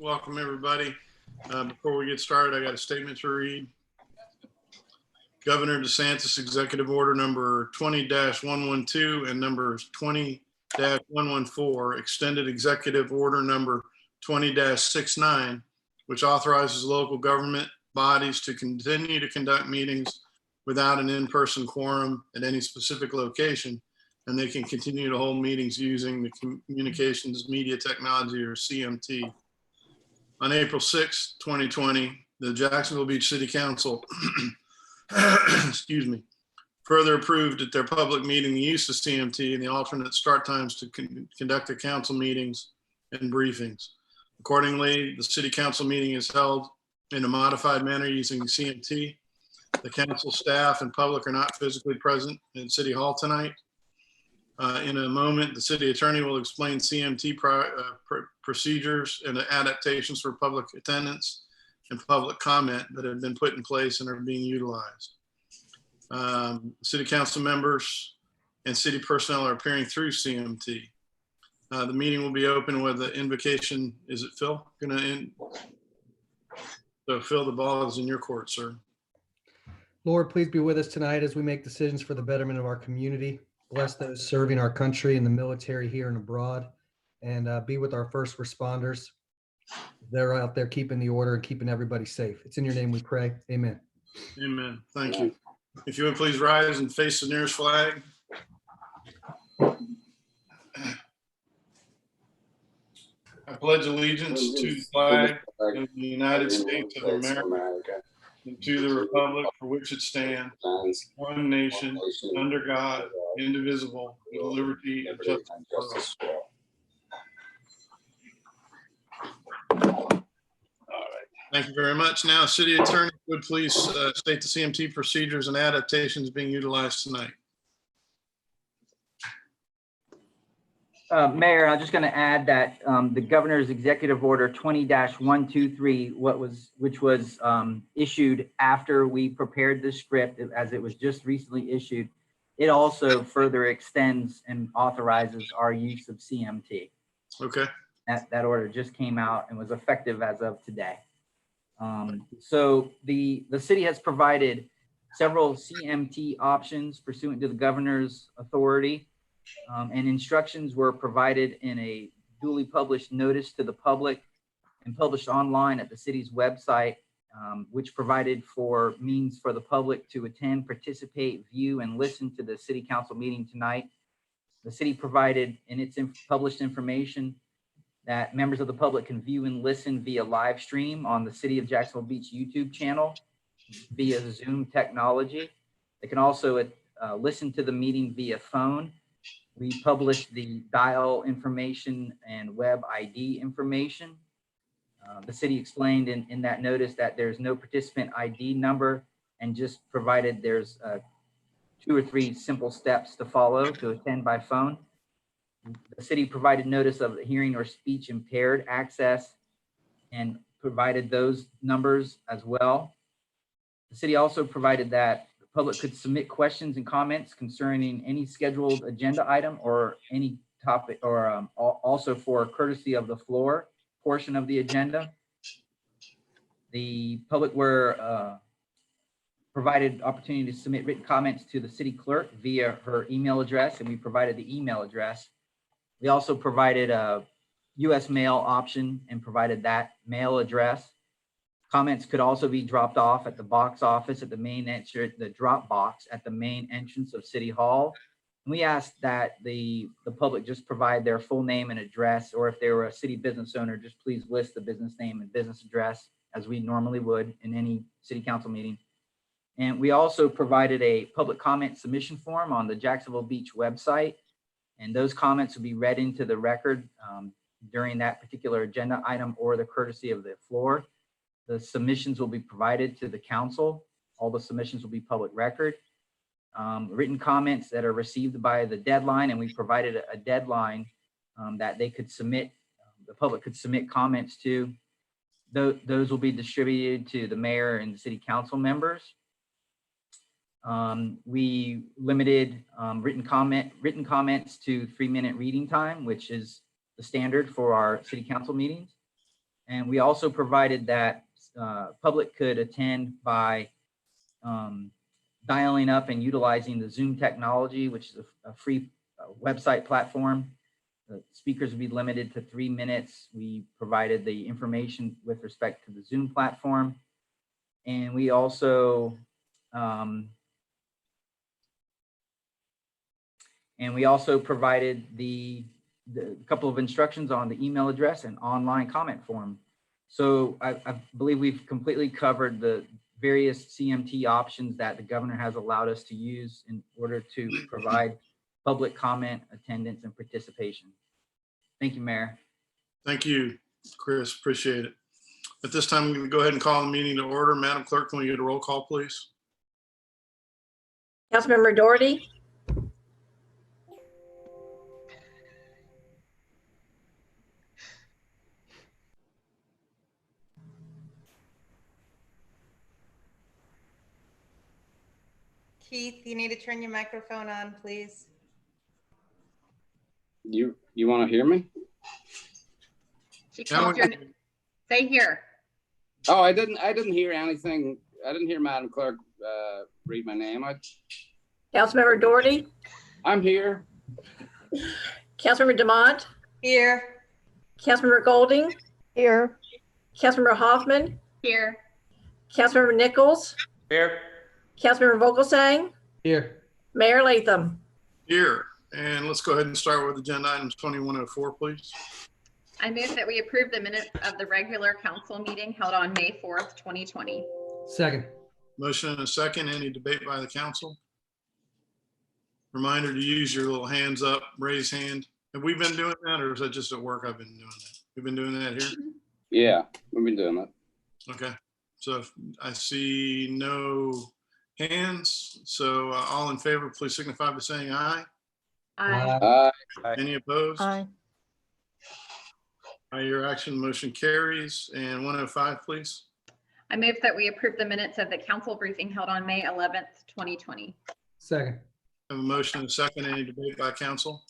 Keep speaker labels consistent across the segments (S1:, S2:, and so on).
S1: Welcome, everybody. Before we get started, I got a statement to read. Governor DeSantis Executive Order number 20-112 and numbers 20-114, extended Executive Order number 20-69, which authorizes local government bodies to continue to conduct meetings without an in-person quorum at any specific location, and they can continue to hold meetings using the Communications Media Technology, or CMT. On April 6, 2020, the Jacksonville Beach City Council excuse me, further approved at their public meeting the use of CMT and the alternate start times to conduct the council meetings and briefings. Accordingly, the city council meeting is held in a modified manner using CMT. The council staff and public are not physically present in City Hall tonight. In a moment, the city attorney will explain CMT procedures and adaptations for public attendance and public comment that have been put in place and are being utilized. City council members and city personnel are appearing through CMT. The meeting will be open with the invocation. Is it Phil? So Phil, the ball is in your court, sir.
S2: Lord, please be with us tonight as we make decisions for the betterment of our community. Bless those serving our country in the military here and abroad, and be with our first responders. They're out there keeping the order and keeping everybody safe. It's in your name we pray. Amen.
S1: Amen. Thank you. If you would please rise and face the nearest flag. I pledge allegiance to the flag of the United States of America and to the republic for which it stands, one nation, under God, indivisible, with liberty and justice for all. Thank you very much. Now, City Attorney, would please state the CMT procedures and adaptations being utilized tonight.
S3: Mayor, I'm just going to add that the Governor's Executive Order 20-123, which was issued after we prepared the script, as it was just recently issued, it also further extends and authorizes our use of CMT.
S1: Okay.
S3: That order just came out and was effective as of today. So the city has provided several CMT options pursuant to the governor's authority, and instructions were provided in a duly published notice to the public and published online at the city's website, which provided for means for the public to attend, participate, view, and listen to the city council meeting tonight. The city provided in its published information that members of the public can view and listen via live stream on the City of Jacksonville Beach YouTube channel via Zoom technology. They can also listen to the meeting via phone. We published the dial information and web ID information. The city explained in that notice that there's no participant ID number, and just provided there's 2 or 3 simple steps to follow to attend by phone. The city provided notice of hearing or speech impaired access and provided those numbers as well. The city also provided that the public could submit questions and comments concerning any scheduled agenda item or any topic, or also for courtesy of the floor portion of the agenda. The public were provided opportunity to submit written comments to the city clerk via her email address, and we provided the email address. We also provided a US mail option and provided that mail address. Comments could also be dropped off at the box office at the main entrance, the drop box at the main entrance of City Hall. And we asked that the public just provide their full name and address, or if they were a city business owner, just please list the business name and business address as we normally would in any city council meeting. And we also provided a public comment submission form on the Jacksonville Beach website. And those comments will be read into the record during that particular agenda item or the courtesy of the floor. The submissions will be provided to the council. All the submissions will be public record. Written comments that are received by the deadline, and we provided a deadline that they could submit, the public could submit comments to. Those will be distributed to the mayor and the city council members. We limited written comments to 3-minute reading time, which is the standard for our city council meetings. And we also provided that public could attend by dialing up and utilizing the Zoom technology, which is a free website platform. The speakers would be limited to 3 minutes. We provided the information with respect to the Zoom platform. And we also provided the couple of instructions on the email address and online comment form. So I believe we've completely covered the various CMT options that the governor has allowed us to use in order to provide public comment, attendance, and participation. Thank you, Mayor.
S1: Thank you, Chris. Appreciate it. At this time, I'm going to go ahead and call the meeting to order. Madam Clerk, can we get a roll call, please?
S4: Councilmember Doherty.
S5: Keith, you need to turn your microphone on, please.
S6: You want to hear me?
S5: She
S1: Now
S5: called
S1: we-
S5: your, say here.
S6: Oh, I didn't hear anything. I didn't hear Madam Clerk read my name.
S4: Councilmember Doherty.
S6: I'm here.
S4: Councilmember Demont.
S5: Here.
S4: Councilmember Golding.
S7: Here.
S4: Councilmember Hoffman.
S5: Here.
S4: Councilmember Nichols.
S8: Here.
S4: Councilmember Vogelsang.
S2: Here.
S4: Mayor Latham.
S1: Here. And let's go ahead and start with agenda item 2104, please.
S5: I move that we approve the minutes of the regular council meeting held on May 4th, 2020.
S2: Second.
S1: Motion and a second. Any debate by the council? Reminder to use your little hands up, raise hand. Have we been doing that, or is that just at work I've been doing that? We've been doing that here?
S6: Yeah, we've been doing that.
S1: Okay. So if I see no hands, so all in favor, please signify by saying aye.
S5: Aye.
S1: Any opposed?
S7: Aye.
S1: By your action, motion carries. And 105, please.
S5: I move that we approve the minutes of the council briefing held on May 11th, 2020.
S2: Second.
S1: Have a motion and a second. Any debate by council?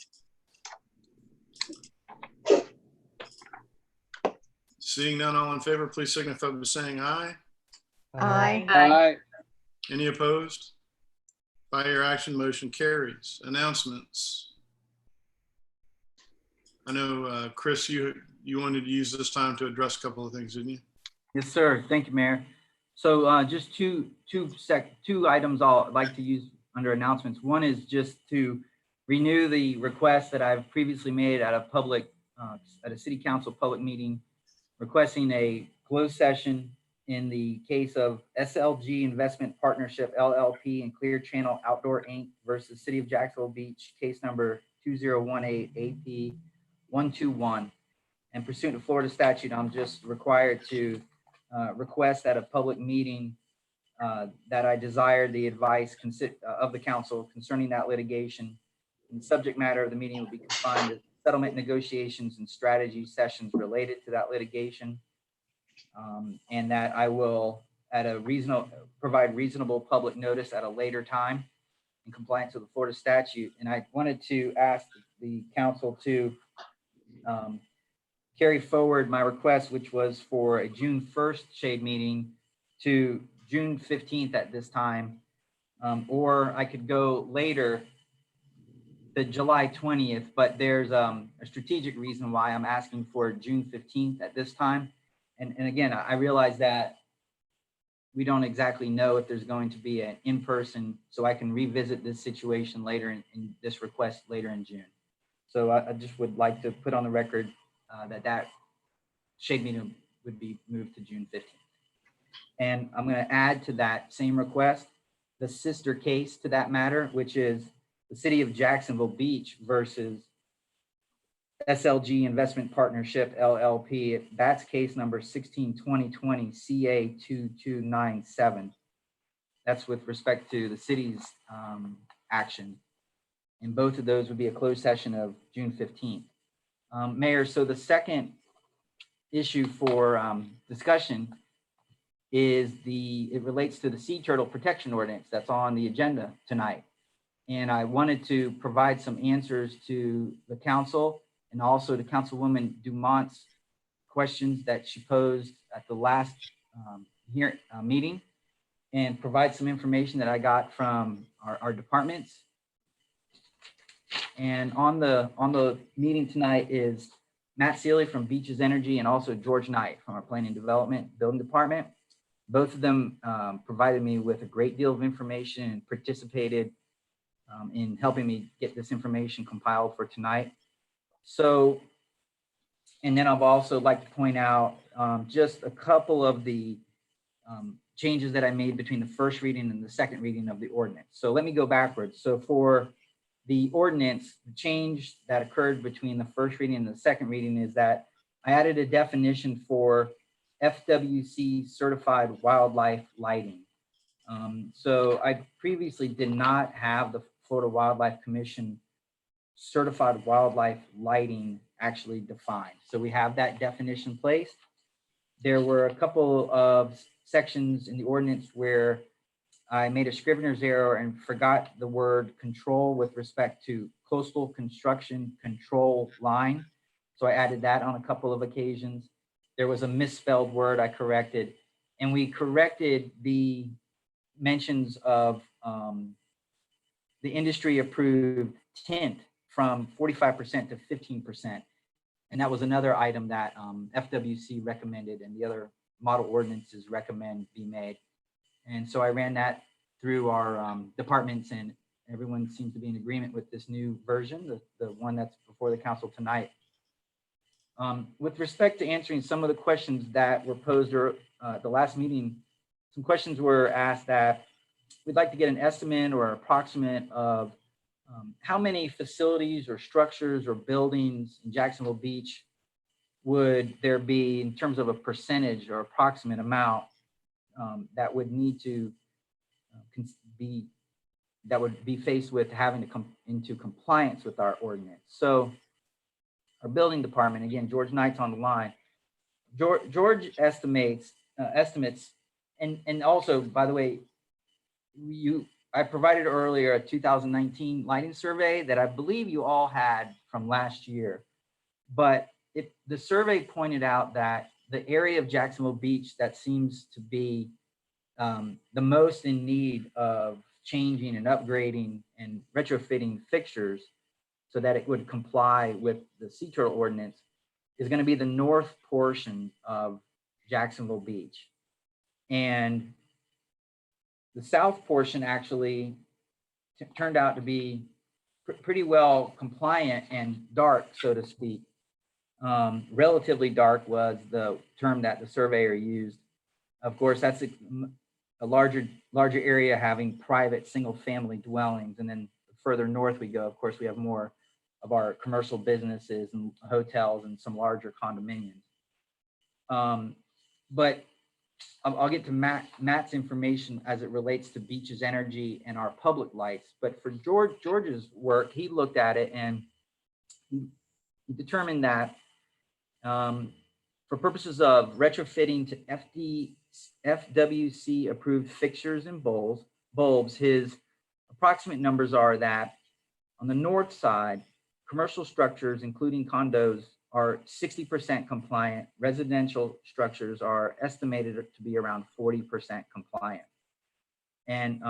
S1: Seeing none, all in favor, please signify by saying aye.
S7: Aye.
S6: Aye.
S1: Any opposed? By your action, motion carries. Announcements. I know, Chris, you wanted to use this time to address a couple of things, didn't you?
S3: Yes, sir. Thank you, Mayor. So just two items I'd like to use under announcements. One is just to renew the request that I've previously made at a city council public meeting, requesting a closed session in the case of SLG Investment Partnership LLP and Clear Channel Outdoor Inc. versus City of Jacksonville Beach, case number 2018 AP 121. And pursuant to Florida statute, I'm just required to request at a public meeting that I desire the advice of the council concerning that litigation. And the subject matter of the meeting will be confined to settlement negotiations and strategy sessions related to that litigation. And that I will provide reasonable public notice at a later time in compliance with the Florida statute. And I wanted to ask the council to carry forward my request, which was for a June 1st shade meeting, to June 15th at this time, or I could go later to July 20th, but there's a strategic reason why I'm asking for June 15th at this time. And again, I realize that we don't exactly know if there's going to be an in-person, so I can revisit this situation later in this request later in June. So I just would like to put on the record that shade meeting would be moved to June 15th. And I'm going to add to that same request the sister case to that matter, which is the City of Jacksonville Beach versus SLG Investment Partnership LLP. That's case number 16-2020 CA 2297. That's with respect to the city's action. And both of those would be a closed session of June 15th. Mayor, so the second issue for discussion is it relates to the sea turtle protection ordinance that's on the agenda tonight. And I wanted to provide some answers to the council and also to Councilwoman Dumont's questions that she posed at the last meeting and provide some information that I got from our departments. And on the meeting tonight is Matt Seeley from Beaches Energy and also George Knight from our Planning and Development Building Department. Both of them provided me with a great deal of information and participated in helping me get this information compiled for tonight. So, and then I'd also like to point out just a couple of the changes that I made between the first reading and the second reading of the ordinance. So let me go backwards. So for the ordinance, the change that occurred between the first reading and the second reading is that I added a definition for FWC certified wildlife lighting. So I previously did not have the Florida Wildlife Commission certified wildlife lighting actually defined. So we have that definition placed. There were a couple of sections in the ordinance where I made a scrivener's error and forgot the word control with respect to coastal construction control line. So I added that on a couple of occasions. There was a misspelled word I corrected, and we corrected the mentions of the industry approved tint from 45% to 15%. And that was another item that FWC recommended and the other model ordinances recommend be made. And so I ran that through our departments, and everyone seems to be in agreement with this new version, the one that's before the council tonight. With respect to answering some of the questions that were posed at the last meeting, some questions were asked that we'd like to get an estimate or approximate of how many facilities or structures or buildings in Jacksonville Beach would there be in terms of a percentage or approximate amount that would need to that would be faced with having to come into compliance with our ordinance. So our building department, again, George Knight's on the line. George estimates, and also, by the way, I provided earlier a 2019 lighting survey that I believe you all had from last year, but the survey pointed out that the area of Jacksonville Beach that seems to be the most in need of changing and upgrading and retrofitting fixtures so that it would comply with the Sea Turtle Ordinance is going to be the north portion of Jacksonville Beach. And the south portion actually turned out to be pretty well compliant and dark, so to speak. Relatively dark was the term that the surveyor used. Of course, that's a larger area having private single family dwellings. And then further north we go, of course, we have more of our commercial businesses and hotels and some larger condominiums. But I'll get to Matt's information as it relates to Beaches Energy and our public lights. But for George's work, he looked at it and he determined that for purposes of retrofitting to FWC approved fixtures and bulbs, his approximate numbers are that on the north side, commercial structures, including condos, are 60% compliant. Residential structures are estimated to be around 40% compliant. And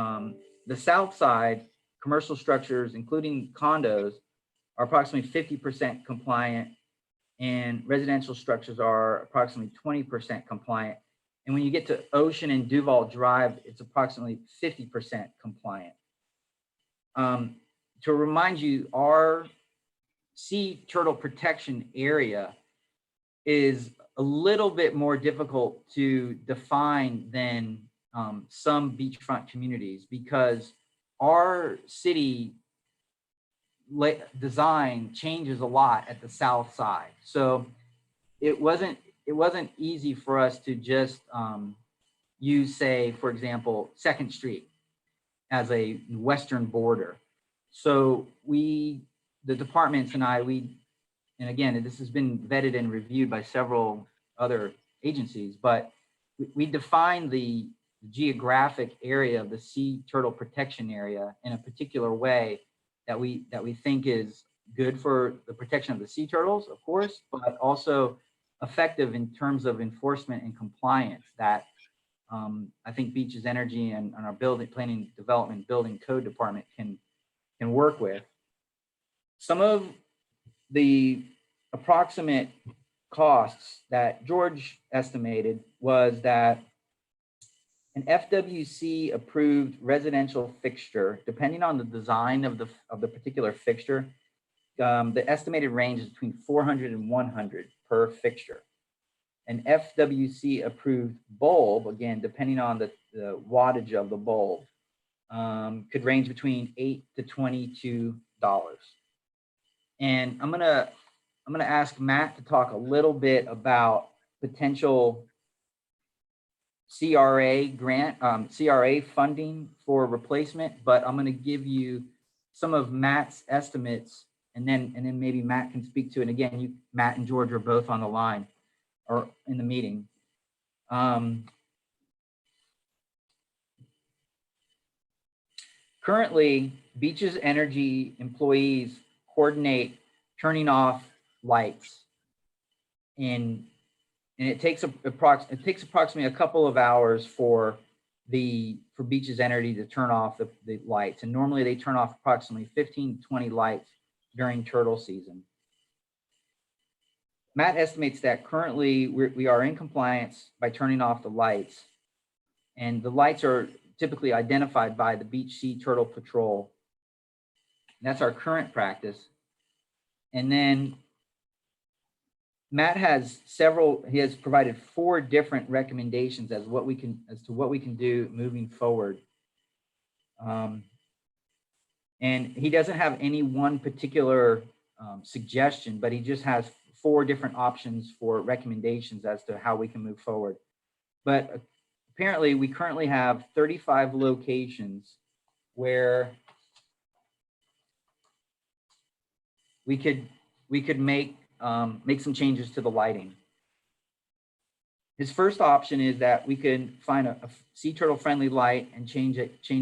S3: the south side, commercial structures, including condos, are approximately 50% compliant, and residential structures are approximately 20% compliant. And when you get to Ocean and Duval Drive, it's approximately 50% compliant. To remind you, our sea turtle protection area is a little bit more difficult to define than some beachfront communities, because our city design changes a lot at the south side. So it wasn't easy for us to just use, say, for example, 2nd Street as a western border. So the departments and I, and again, this has been vetted and reviewed by several other agencies, but we defined the geographic area of the sea turtle protection area in a particular way that we think is good for the protection of the sea turtles, of course, but also effective in terms of enforcement and compliance that I think Beaches Energy and our building planning development building code department can work with. Some of the approximate costs that George estimated was that an FWC approved residential fixture, depending on the design of the particular fixture, the estimated range is between 400 and 100 per fixture. An FWC approved bulb, again, depending on the wattage of the bulb, could range between $8 to $22. And I'm gonna ask Matt to talk a little bit about potential CRA grant, CRA funding for replacement, but I'm gonna give you some of Matt's estimates, and then maybe Matt can speak to it. And again, Matt and George are both on the line or in the meeting. Currently, Beaches Energy employees coordinate turning off lights, and it takes approximately a couple of hours for Beaches Energy to turn off the lights, and normally they turn off approximately 15 to 20 lights during turtle season. Matt estimates that currently we are in compliance by turning off the lights, and the lights are typically identified by the Beach Sea Turtle Patrol. And that's our current practice. And then Matt has provided 4 different recommendations as to what we can do moving forward. And he doesn't have any one particular suggestion, but he just has 4 different options for recommendations as to how we can move forward. But apparently we currently have 35 locations where we could make some changes to the lighting. His first option is that we can find a sea turtle friendly light and change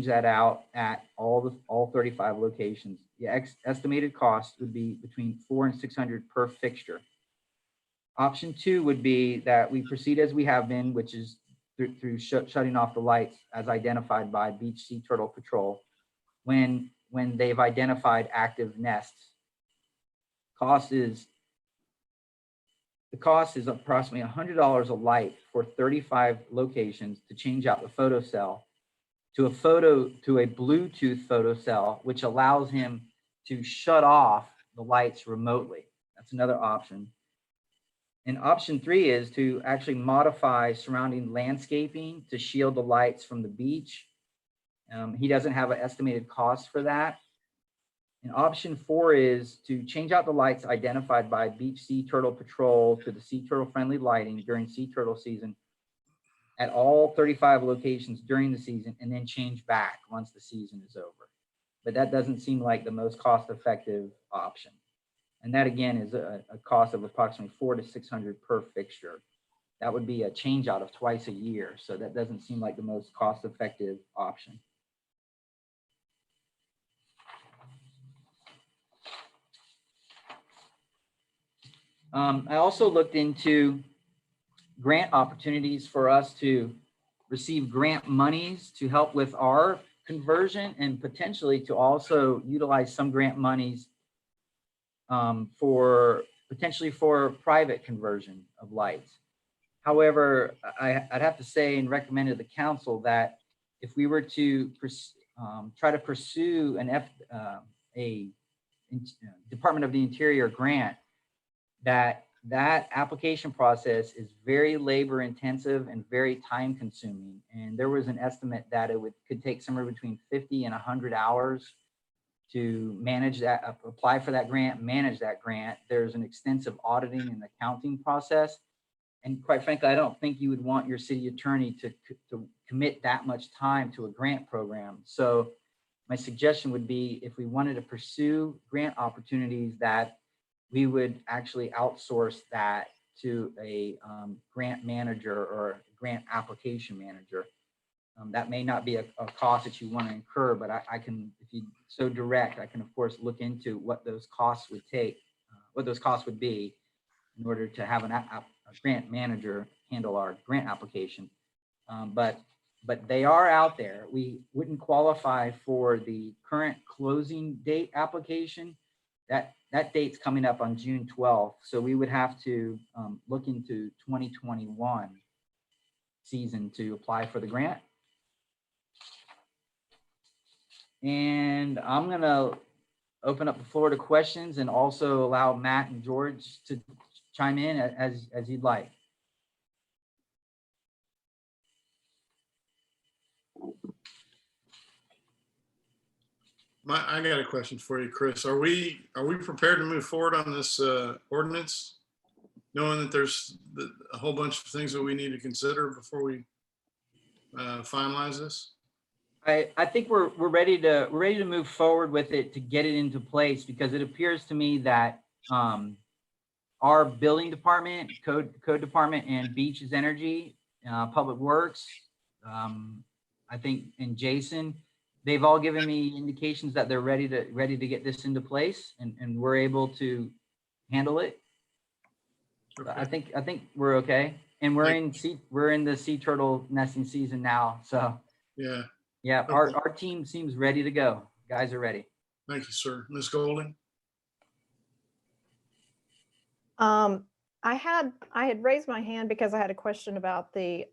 S3: that out at all 35 locations. The estimated cost would be between $400 and $600 per fixture. Option 2 would be that we proceed as we have been, which is through shutting off the lights as identified by Beach Sea Turtle Patrol when they've identified active nests. The cost is approximately $100 a light for 35 locations to change out the photo cell to a Bluetooth photo cell, which allows him to shut off the lights remotely. That's another option. And option 3 is to actually modify surrounding landscaping to shield the lights from the beach. He doesn't have an estimated cost for that. And option 4 is to change out the lights identified by Beach Sea Turtle Patrol to the sea turtle friendly lighting during sea turtle season at all 35 locations during the season, and then change back once the season is over. But that doesn't seem like the most cost-effective option. And that again is a cost of approximately $400 to $600 per fixture. That would be a change out of twice a year. So that doesn't seem like the most cost-effective option. I also looked into grant opportunities for us to receive grant monies to help with our conversion, and potentially to also utilize some grant monies potentially for private conversion of lights. However, I'd have to say and recommend to the council that if we were to try to pursue a Department of the Interior grant, that application process is very labor intensive and very time consuming. And there was an estimate that it could take somewhere between 50 and 100 hours to manage that, apply for that grant, manage that grant. There's an extensive auditing and accounting process. And quite frankly, I don't think you would want your city attorney to commit that much time to a grant program. So my suggestion would be, if we wanted to pursue grant opportunities, that we would actually outsource that to a grant manager or grant application manager. That may not be a cost that you want to incur, but I can, if you so direct, I can of course look into what those costs would take, what those costs would be in order to have grant manager handle our grant application. But they are out there. We wouldn't qualify for the current closing date application. That date's coming up on June 12th. So we would have to look into 2021 season to apply for the grant. And I'm gonna open up the floor to questions and also allow Matt and George to chime in as you'd like.
S1: I got a question for you, Chris. Are we prepared to move forward on this ordinance, knowing that there's a whole bunch of things that we need to consider before we finalize this?
S3: I think we're ready to move forward with it to get it into place, because it appears to me that our building department, code department, and Beaches Energy, Public Works, I think, and Jason, they've all given me indications that they're ready to get this into place, and we're able to handle it.
S1: Okay.
S3: I think we're okay, and we're in the sea turtle nesting season now, so
S1: Yeah.
S3: yeah,
S1: Okay.
S3: our team seems ready to go. Guys are ready.
S1: Thank you, sir. Ms. Golding?
S7: I had raised my hand because I had a question about the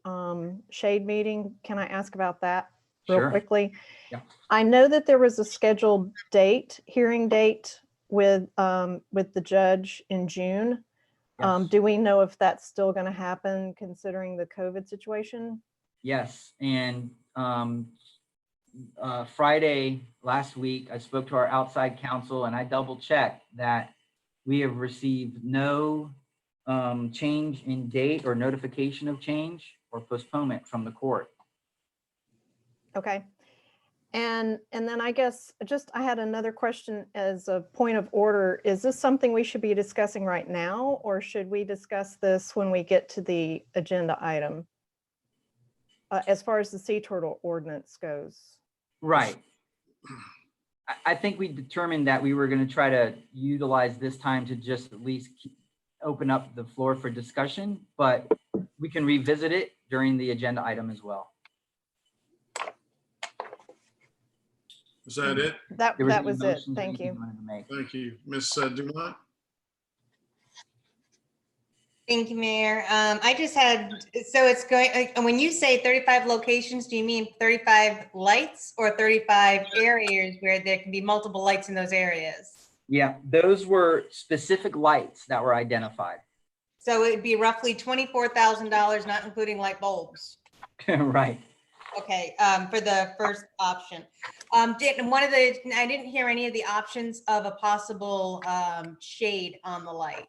S7: shade meeting. Can I ask about that real
S3: Sure.
S7: quickly?
S3: Yeah.
S7: I know that there was a scheduled hearing date with the judge in June.
S3: Yes.
S7: Do we know if that's still going to happen considering the COVID situation?
S3: Yes, and Friday last week, I spoke to our outside counsel and I double checked that we have received no change in date or notification of change or postponement from the court.
S7: Okay. And then I guess I had another question as a point of order. Is this something we should be discussing right now, or should we discuss this when we get to the agenda item? As far as the sea turtle ordinance goes.
S3: Right. I think we determined that we were going to try to utilize this time to just at least open up the floor for discussion, but we can revisit it during the agenda item as well.
S1: Is that it?
S7: That
S3: There
S7: was
S3: any
S7: it.
S3: motions or
S7: Thank
S3: anything
S7: you.
S3: wanted to make?
S1: Thank you. Ms. Dumont?
S8: Thank you, Mayor. I just had, so it's going, when you say 35 locations, do you mean 35 lights or 35 areas where there can be multiple lights in those areas?
S3: Yeah, those were specific lights that were identified.
S8: So it'd be roughly $24,000, not including light bulbs.
S3: Right.
S8: Okay, for the first option. I didn't hear any of the options of a possible shade on the light.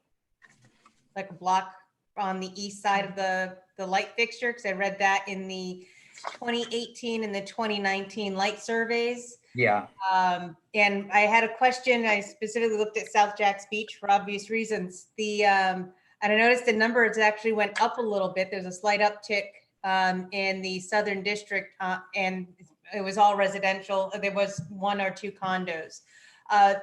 S8: Like a block on the east side of the light fixture, because I read that in the 2018 and the 2019 light surveys.
S3: Yeah.
S8: And I had a question. I specifically looked at South Jack's Beach for obvious reasons. And I noticed the numbers actually went up a little bit. There's a slight uptick in the Southern District, and it was all residential. There was 1 or 2 condos.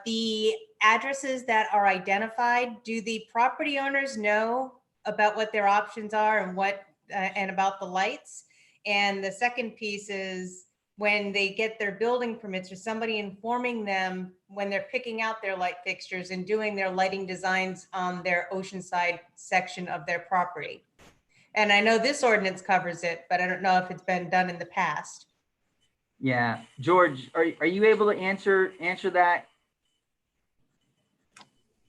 S8: The addresses that are identified, do the property owners know about what their options are and about the lights? And the second piece is, when they get their building permits, or somebody informing them when they're picking out their light fixtures and doing their lighting designs on their Oceanside section of their property? And I know this ordinance covers it, but I don't know if it's been done in the past.
S3: Yeah. George, are you able to answer that?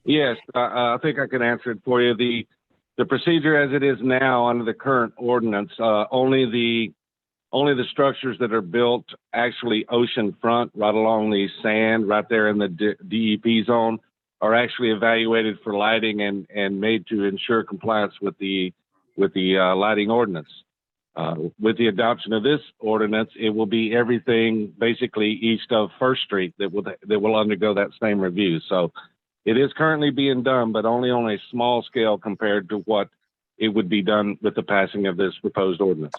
S9: Yes, I think I can answer it for you. The procedure as it is now under the current ordinance, only the structures that are built actually ocean front, right along the sand, right there in the DEP zone, are actually evaluated for lighting and made to ensure compliance with the lighting ordinance. With the adoption of this ordinance, it will be everything basically east of First Street that will undergo that same review. So it is currently being done, but only on a small scale compared to what it would be done with the passing of this proposed ordinance.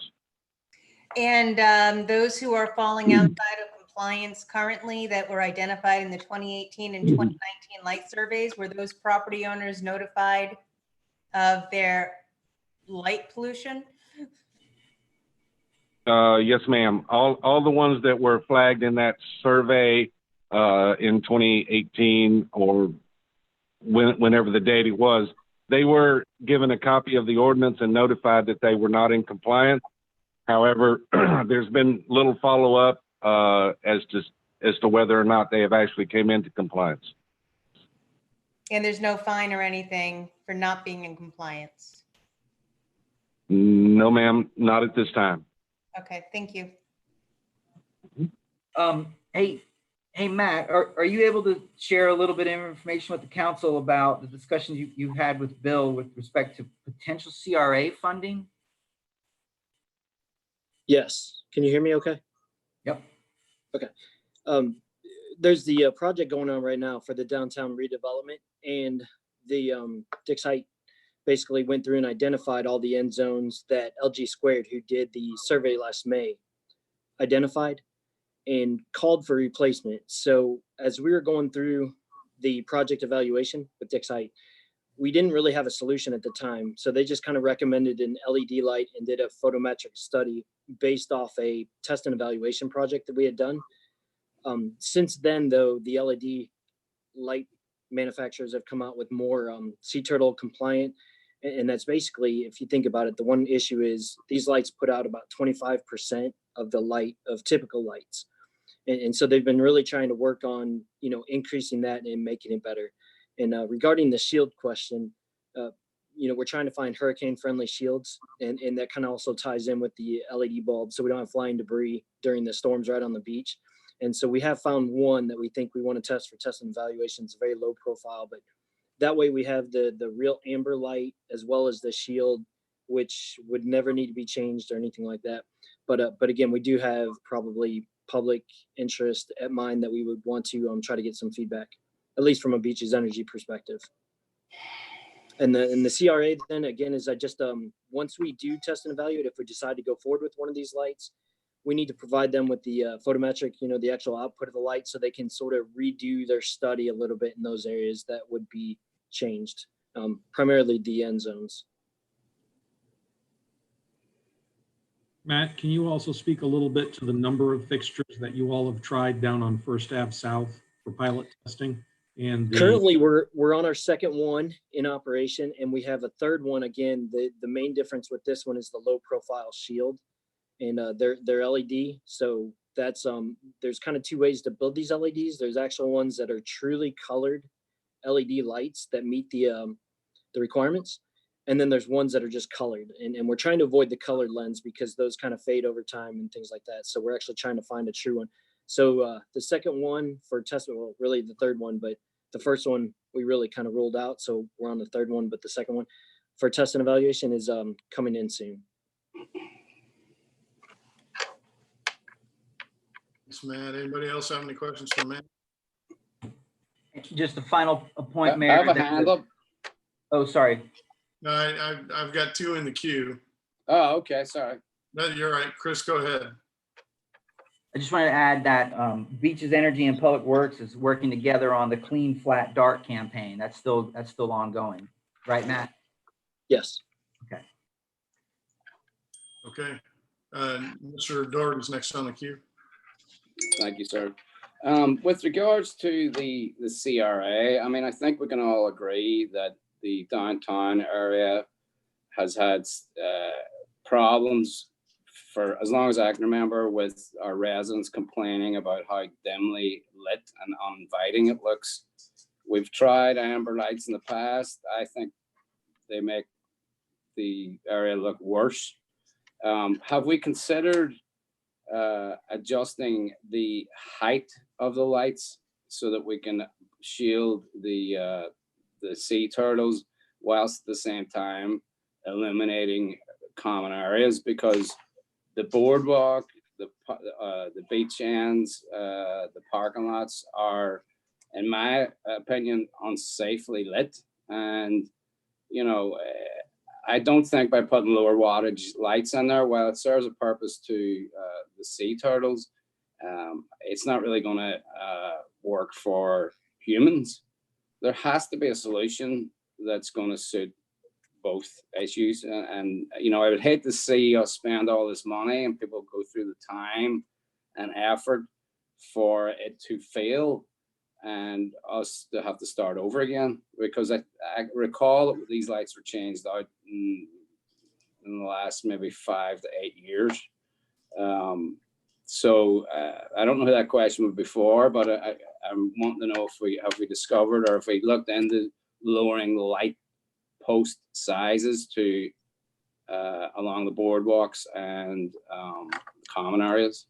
S8: And those who are falling outside of compliance currently that were identified in the 2018 and 2019 light surveys, were those property owners notified of their light pollution?
S9: Yes, ma'am. All the ones that were flagged in that survey in 2018 or whenever the date it was, they were given a copy of the ordinance and notified that they were not in compliance. However, there's been little follow-up as to whether or not they have actually came into compliance.
S8: And there's no fine or anything for not being in compliance?
S9: No, ma'am, not at this time.
S8: Okay, thank you.
S3: Hey, Matt, are you able to share a little bit of information with the council about the discussions you had with Bill with respect to potential CRA funding?
S10: Yes. Can you hear me okay?
S3: Yep.
S10: Okay. There's the project going on right now for the downtown redevelopment, and the Dix Height basically went through and identified all the end zones that LG Squared, who did the survey last May, identified and called for replacement. So as we were going through the project evaluation with Dix Height, we didn't really have a solution at the time. So they just kind of recommended an LED light and did a photometric study based off a test and evaluation project that we had done. Since then, though, the LED light manufacturers have come out with more Sea Turtle compliant. And that's basically, if you think about it, the one issue is these lights put out about 25% of the light of typical lights. And so they've been really trying to work on, increasing that and making it better. And regarding the shield question, we're trying to find hurricane-friendly shields, and that kind of also ties in with the LED bulbs, so we don't have flying debris during the storms right on the beach. And so we have found one that we think we want to test for test and evaluation. It's very low profile, but that way we have the real amber light as well as the shield, which would never need to be changed or anything like that. But again, we do have probably public interest at mind that we would want to try to get some feedback, at least from a beach's energy perspective. And the CRA then again is just once we do test and evaluate, if we decide to go forward with one of these lights, we need to provide them with the photometric, the actual output of the light, so they can sort of redo their study a little bit in those areas that would be changed, primarily the end zones.
S11: Matt, can you also speak a little bit to the number of fixtures that you all have tried down on First Ave South for pilot testing? And
S10: currently we're on our second one in operation, and we have a third one. Again, the main difference with this one is the low profile shield, and they're LED. So that's there's kind of two ways to build these LEDs. There's actual ones that are truly colored LED lights that meet the requirements. And then there's ones that are just colored, and we're trying to avoid the colored lens because those kind of fade over time and things like that. So we're actually trying to find a true one. So the second one for test, well, really the third one, but the first one we really kind of ruled out. So we're on the third one, but the second one for test and evaluation is coming in soon.
S1: Thanks, Matt. Anybody else have any questions for Matt?
S3: Just a final point, Mayor.
S6: I have a hand up.
S3: Oh, sorry.
S1: No, I've got two in the queue.
S6: Oh, okay, sorry.
S1: No, you're right. Chris, go ahead.
S3: I just wanted to add that Beaches Energy and Public Works is working together on the Clean Flat Dark campaign. That's still ongoing, right, Matt?
S10: Yes.
S3: Okay.
S1: Okay. Mr. Dorgan's next on the queue.
S6: Thank you, sir. With regards to the CRA, I mean, I think we can all agree that the downtown area has had problems for as long as I can remember, with our residents complaining about how dimly lit and uninviting it looks. We've tried amber lights in the past. I think they make the area look worse. Have we considered adjusting the height of the lights so that we can shield the sea turtles whilst at the same time eliminating common areas? Because the boardwalk, the beach ends, the parking lots are, in my opinion, unsafely lit. And, you know, I don't think by putting lower wattage lights in there, while it serves a purpose to the sea turtles, it's not really going to work for humans. There has to be a solution that's going to suit both issues. And, you know, I would hate to see us spend all this money and people go through the time and effort for it to fail and us to have to start over again, because I recall that these lights were changed out in the last maybe 5 to 8 years. So I don't know who that question was before, but I want to know if we discovered, or if we looked into lowering the light post sizes to along the boardwalks and common areas.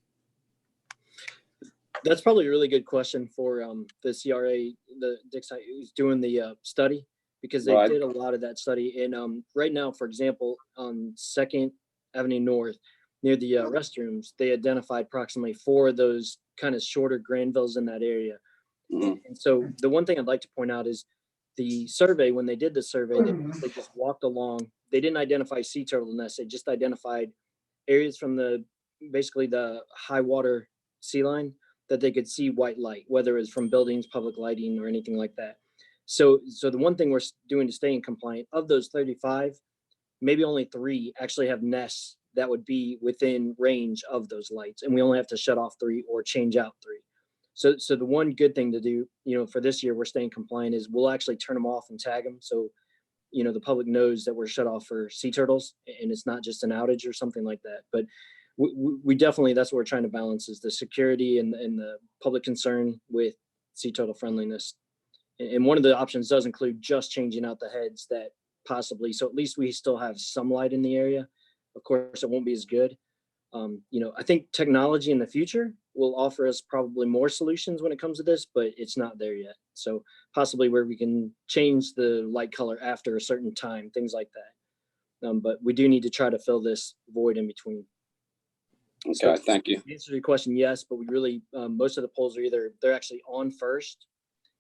S10: That's probably a really good question for the CRA, the Dixie, who's doing the study, because they
S6: Right.
S10: did a lot of that study. And right now, for example, on 2nd Avenue North, near the restrooms, they identified approximately 4 of those kind of shorter Granvilles in that area.
S6: Mhm.
S10: And so the one thing I'd like to point out is the survey, when they did the survey, they just walked along. They didn't identify sea turtle nests. They just identified areas from basically the high water sea line that they could see white light, whether it's from buildings, public lighting, or anything like that. So the one thing we're doing to stay in compliant, of those 35, maybe only 3 actually have nests that would be within range of those lights. And we only have to shut off 3 or change out 3. So the one good thing to do, you know, for this year, we're staying compliant, is we'll actually turn them off and tag them. So, you know, the public knows that we're shut off for sea turtles and it's not just an outage or something like that. But we definitely, that's what we're trying to balance, is the security and the public concern with sea turtle friendliness. And one of the options does include just changing out the heads, that possibly, so at least we still have some light in the area. Of course, it won't be as good. You know, I think technology in the future will offer us probably more solutions when it comes to this, but it's not there yet. So possibly where we can change the light color after a certain time, things like that. But we do need to try to fill this void in between.
S6: Okay,
S10: So,
S6: thank you.
S10: to answer your question, yes, but we really, most of the poles are either, they're actually on first,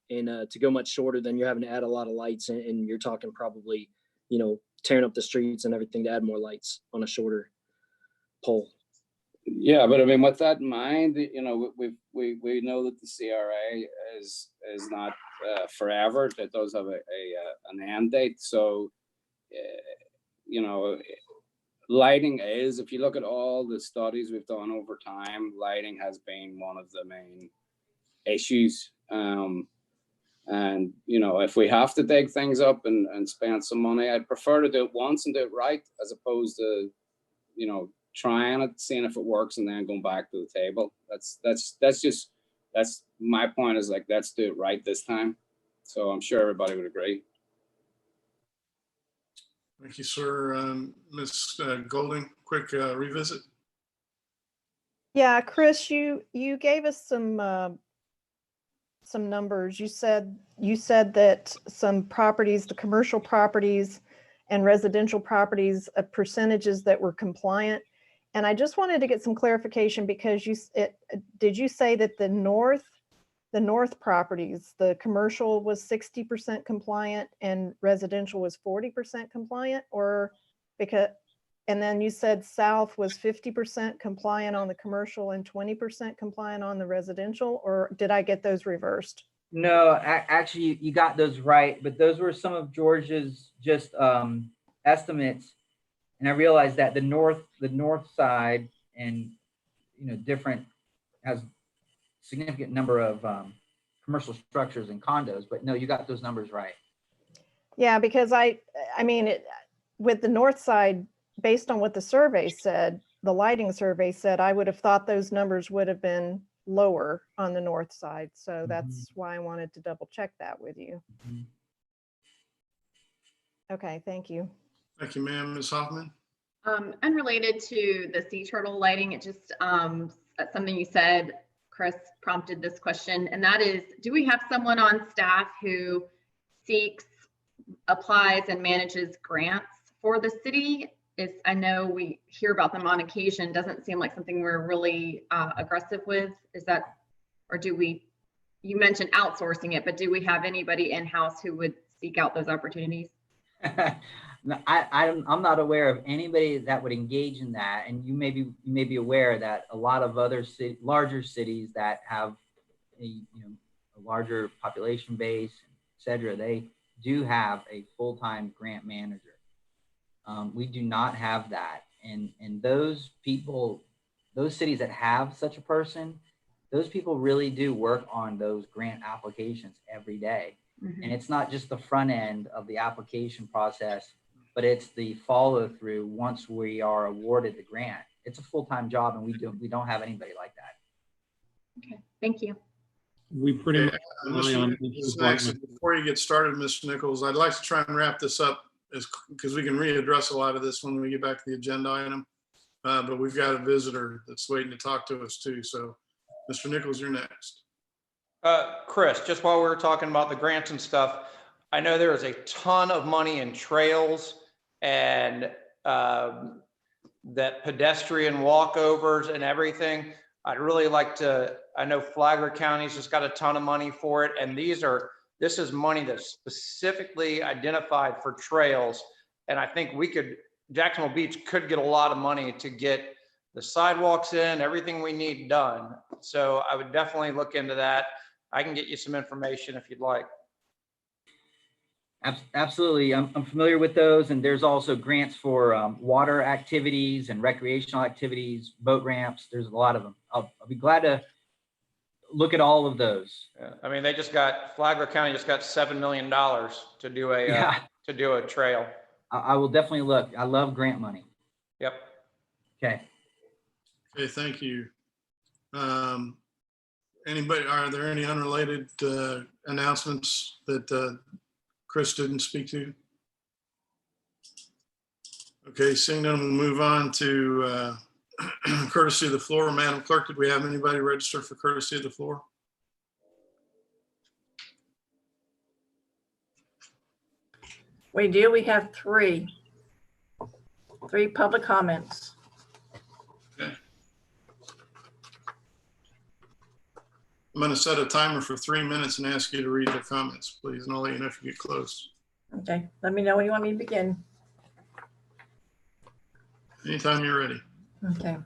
S10: and to go much shorter, then you're having to add a lot of lights, and you're talking probably, you know, tearing up the streets and everything to add more lights on a shorter pole.
S6: Yeah, but I mean, with that in mind, you know, we know that the CRA is not forever. It does have an end date. So, you know, lighting is, if you look at all the studies we've done over time, lighting has been one of the main issues. And, you know, if we have to dig things up and spend some money, I'd prefer to do it once and do it right, as opposed to, you know, trying it, seeing if it works, and then going back to the table. That's my point, is like, let's do it right this time. So I'm sure everybody would agree.
S1: Thank you, sir. Ms. Golding, quick revisit.
S7: Yeah, Chris, you gave us some numbers. You said that some properties, the commercial properties and residential properties, percentages that were compliant. And I just wanted to get some clarification, because did you say that the north properties, the commercial was 60% compliant and residential was 40% compliant, or and then you said south was 50% compliant on the commercial and 20% compliant on the residential, or did I get those reversed?
S3: No, actually, you got those right, but those were some of George's just estimates. And I realized that the north side, and, you know, has significant number of commercial structures and condos, but no, you got those numbers right.
S7: Yeah, because I mean, with the north side, based on what the survey said, the lighting survey said, I would have thought those numbers would have been lower on the north side. So that's why I wanted to double check that with you. Okay, thank you.
S1: Thank you, ma'am. Ms. Hoffman?
S5: Unrelated to the sea turtle lighting, it just, something you said, Chris, prompted this question, and that is, do we have someone on staff who seeks, applies, and manages grants for the city? I know we hear about them on occasion. Doesn't seem like something we're really aggressive with. Is that, or do we, you mentioned outsourcing it, but do we have anybody in-house who would seek out those opportunities?
S3: No, I'm not aware of anybody that would engage in that. And you may be aware that a lot of other larger cities that have a larger population base, et cetera, they do have a full-time grant manager. We do not have that. And those people, those cities that have such a person, those people really do work on those grant applications every day. And it's not just the front end of the application process, but it's the follow through once we are awarded the grant. It's a full-time job, and we don't have anybody like that.
S5: Okay, thank you.
S11: We pretty much rely on
S1: Before you get started, Mr. Nichols, I'd like to try and wrap this up because we can readdress a lot of this when we get back to the agenda item. But we've got a visitor that's waiting to talk to us too. So Mr. Nichols, you're next.
S12: Chris, just while we were talking about the grants and stuff, I know there is a ton of money in trails and that pedestrian walkovers and everything. I'd really like to, I know Flagler County's just got a ton of money for it. And this is money that's specifically identified for trails. And I think Jacksonville Beach could get a lot of money to get the sidewalks in, everything we need done. So I would definitely look into that. I can get you some information if you'd like.
S3: Absolutely. I'm familiar with those. And there's also grants for water activities and recreational activities, boat ramps. There's a lot of them. I'll be glad to look at all of those.
S12: Yeah. I mean, Flagler County just got $7 million to do a trail.
S3: I will definitely look. I love grant money.
S12: Yep.
S3: Okay.
S1: Okay, thank you. Are there any unrelated announcements that Chris didn't speak to? Okay, seeing none, we'll move on to courtesy of the floor. Madam Clerk, did we have anybody registered for courtesy of the floor?
S4: We do. We have three public comments.
S1: Okay. I'm going to set a timer for 3 minutes and ask you to read your comments, please, and I'll let you know if you get close.
S4: Okay, let me know when you want me to begin.
S1: Anytime you're ready.
S4: Okay.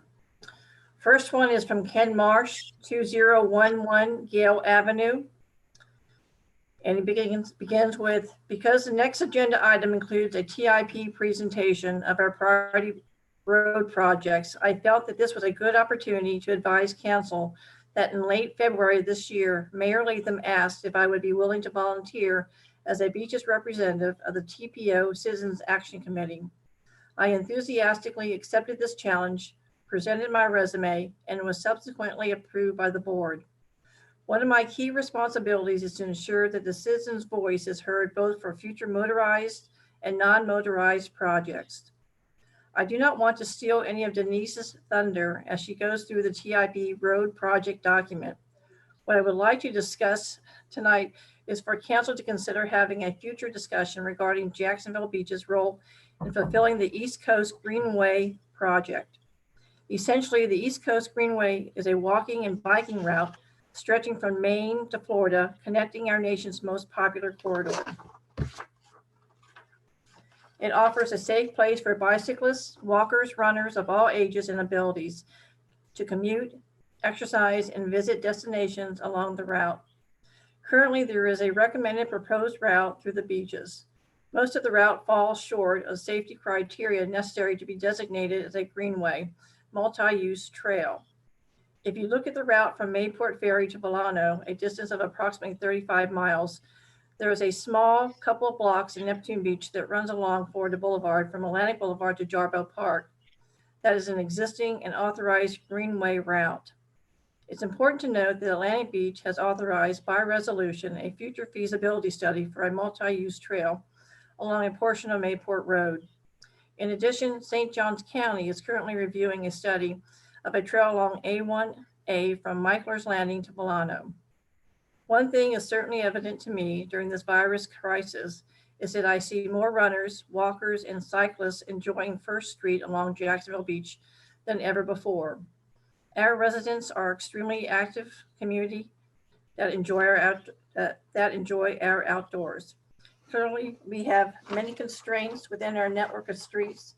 S4: First one is from Ken Marsh, 2011 Gale Avenue. And he begins with, because the next agenda item includes a TIP presentation of our priority road projects, I felt that this was a good opportunity to advise council that in late February of this year, Mayor Latham asked if I would be willing to volunteer as a beaches representative of the TPO Citizens Action Committee. I enthusiastically accepted this challenge, presented my resume, and was subsequently approved by the board. One of my key responsibilities is to ensure that the citizens' voice is heard both for future motorized and non-motorized projects. I do not want to steal any of Denise's thunder as she goes through the TIP road project document. What I would like to discuss tonight is for council to consider having a future discussion regarding Jacksonville Beach's role in fulfilling the East Coast Greenway project. Essentially, the East Coast Greenway is a walking and biking route stretching from Maine to Florida, connecting our nation's most popular corridor. It offers a safe place for bicyclists, walkers, runners of all ages and abilities to commute, exercise, and visit destinations along the route. Currently, there is a recommended proposed route through the beaches. Most of the route falls short of safety criteria necessary to be designated as a greenway, multi-use trail. If you look at the route from Mayport Ferry to Volano, a distance of approximately 35 miles, there is a small couple of blocks in Neptune Beach that runs along Florida Boulevard from Atlantic Boulevard to Jarboe Park. That is an existing and authorized greenway route. It's important to note that Atlantic Beach has authorized by resolution a future feasibility study for a multi-use trail along a portion of Mayport Road. In addition, St. Johns County is currently reviewing a study of a trail along A1A from Michler's Landing to Volano. One thing is certainly evident to me during this virus crisis is that I see more runners, walkers, and cyclists enjoying First Street along Jacksonville Beach than ever before. Our residents are extremely active community that enjoy our outdoors. Currently, we have many constraints within our network of streets,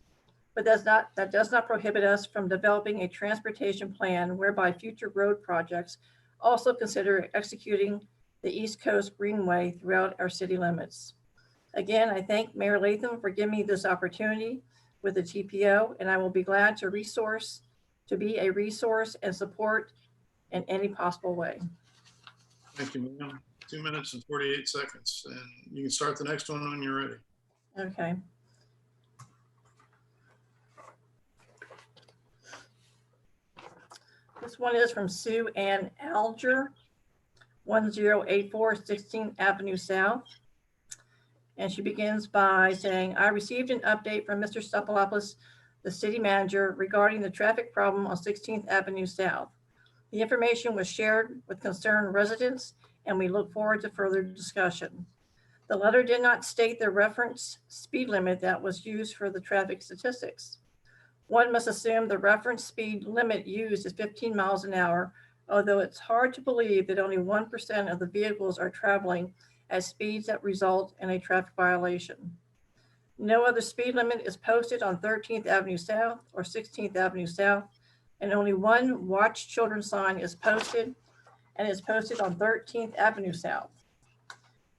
S4: but that does not prohibit us from developing a transportation plan whereby future road projects also consider executing the East Coast Greenway throughout our city limits. Again, I thank Mayor Latham for giving me this opportunity with the TPO, and I will be glad to be a resource and support in any possible way.
S1: Thank you, ma'am. 2 minutes and 48 seconds. And you can start the next one when you're ready.
S4: Okay. This one is from Sue Ann Alger, 1084 16th Avenue South. And she begins by saying, I received an update from Mr. Stopolopoulos, the city manager, regarding the traffic problem on 16th Avenue South. The information was shared with concerned residents, and we look forward to further discussion. The letter did not state the reference speed limit that was used for the traffic statistics. One must assume the reference speed limit used is 15 miles an hour, although it's hard to believe that only 1% of the vehicles are traveling at speeds that result in a traffic violation. No other speed limit is posted on 13th Avenue South or 16th Avenue South, and only one watch children sign is posted, and is posted on 13th Avenue South.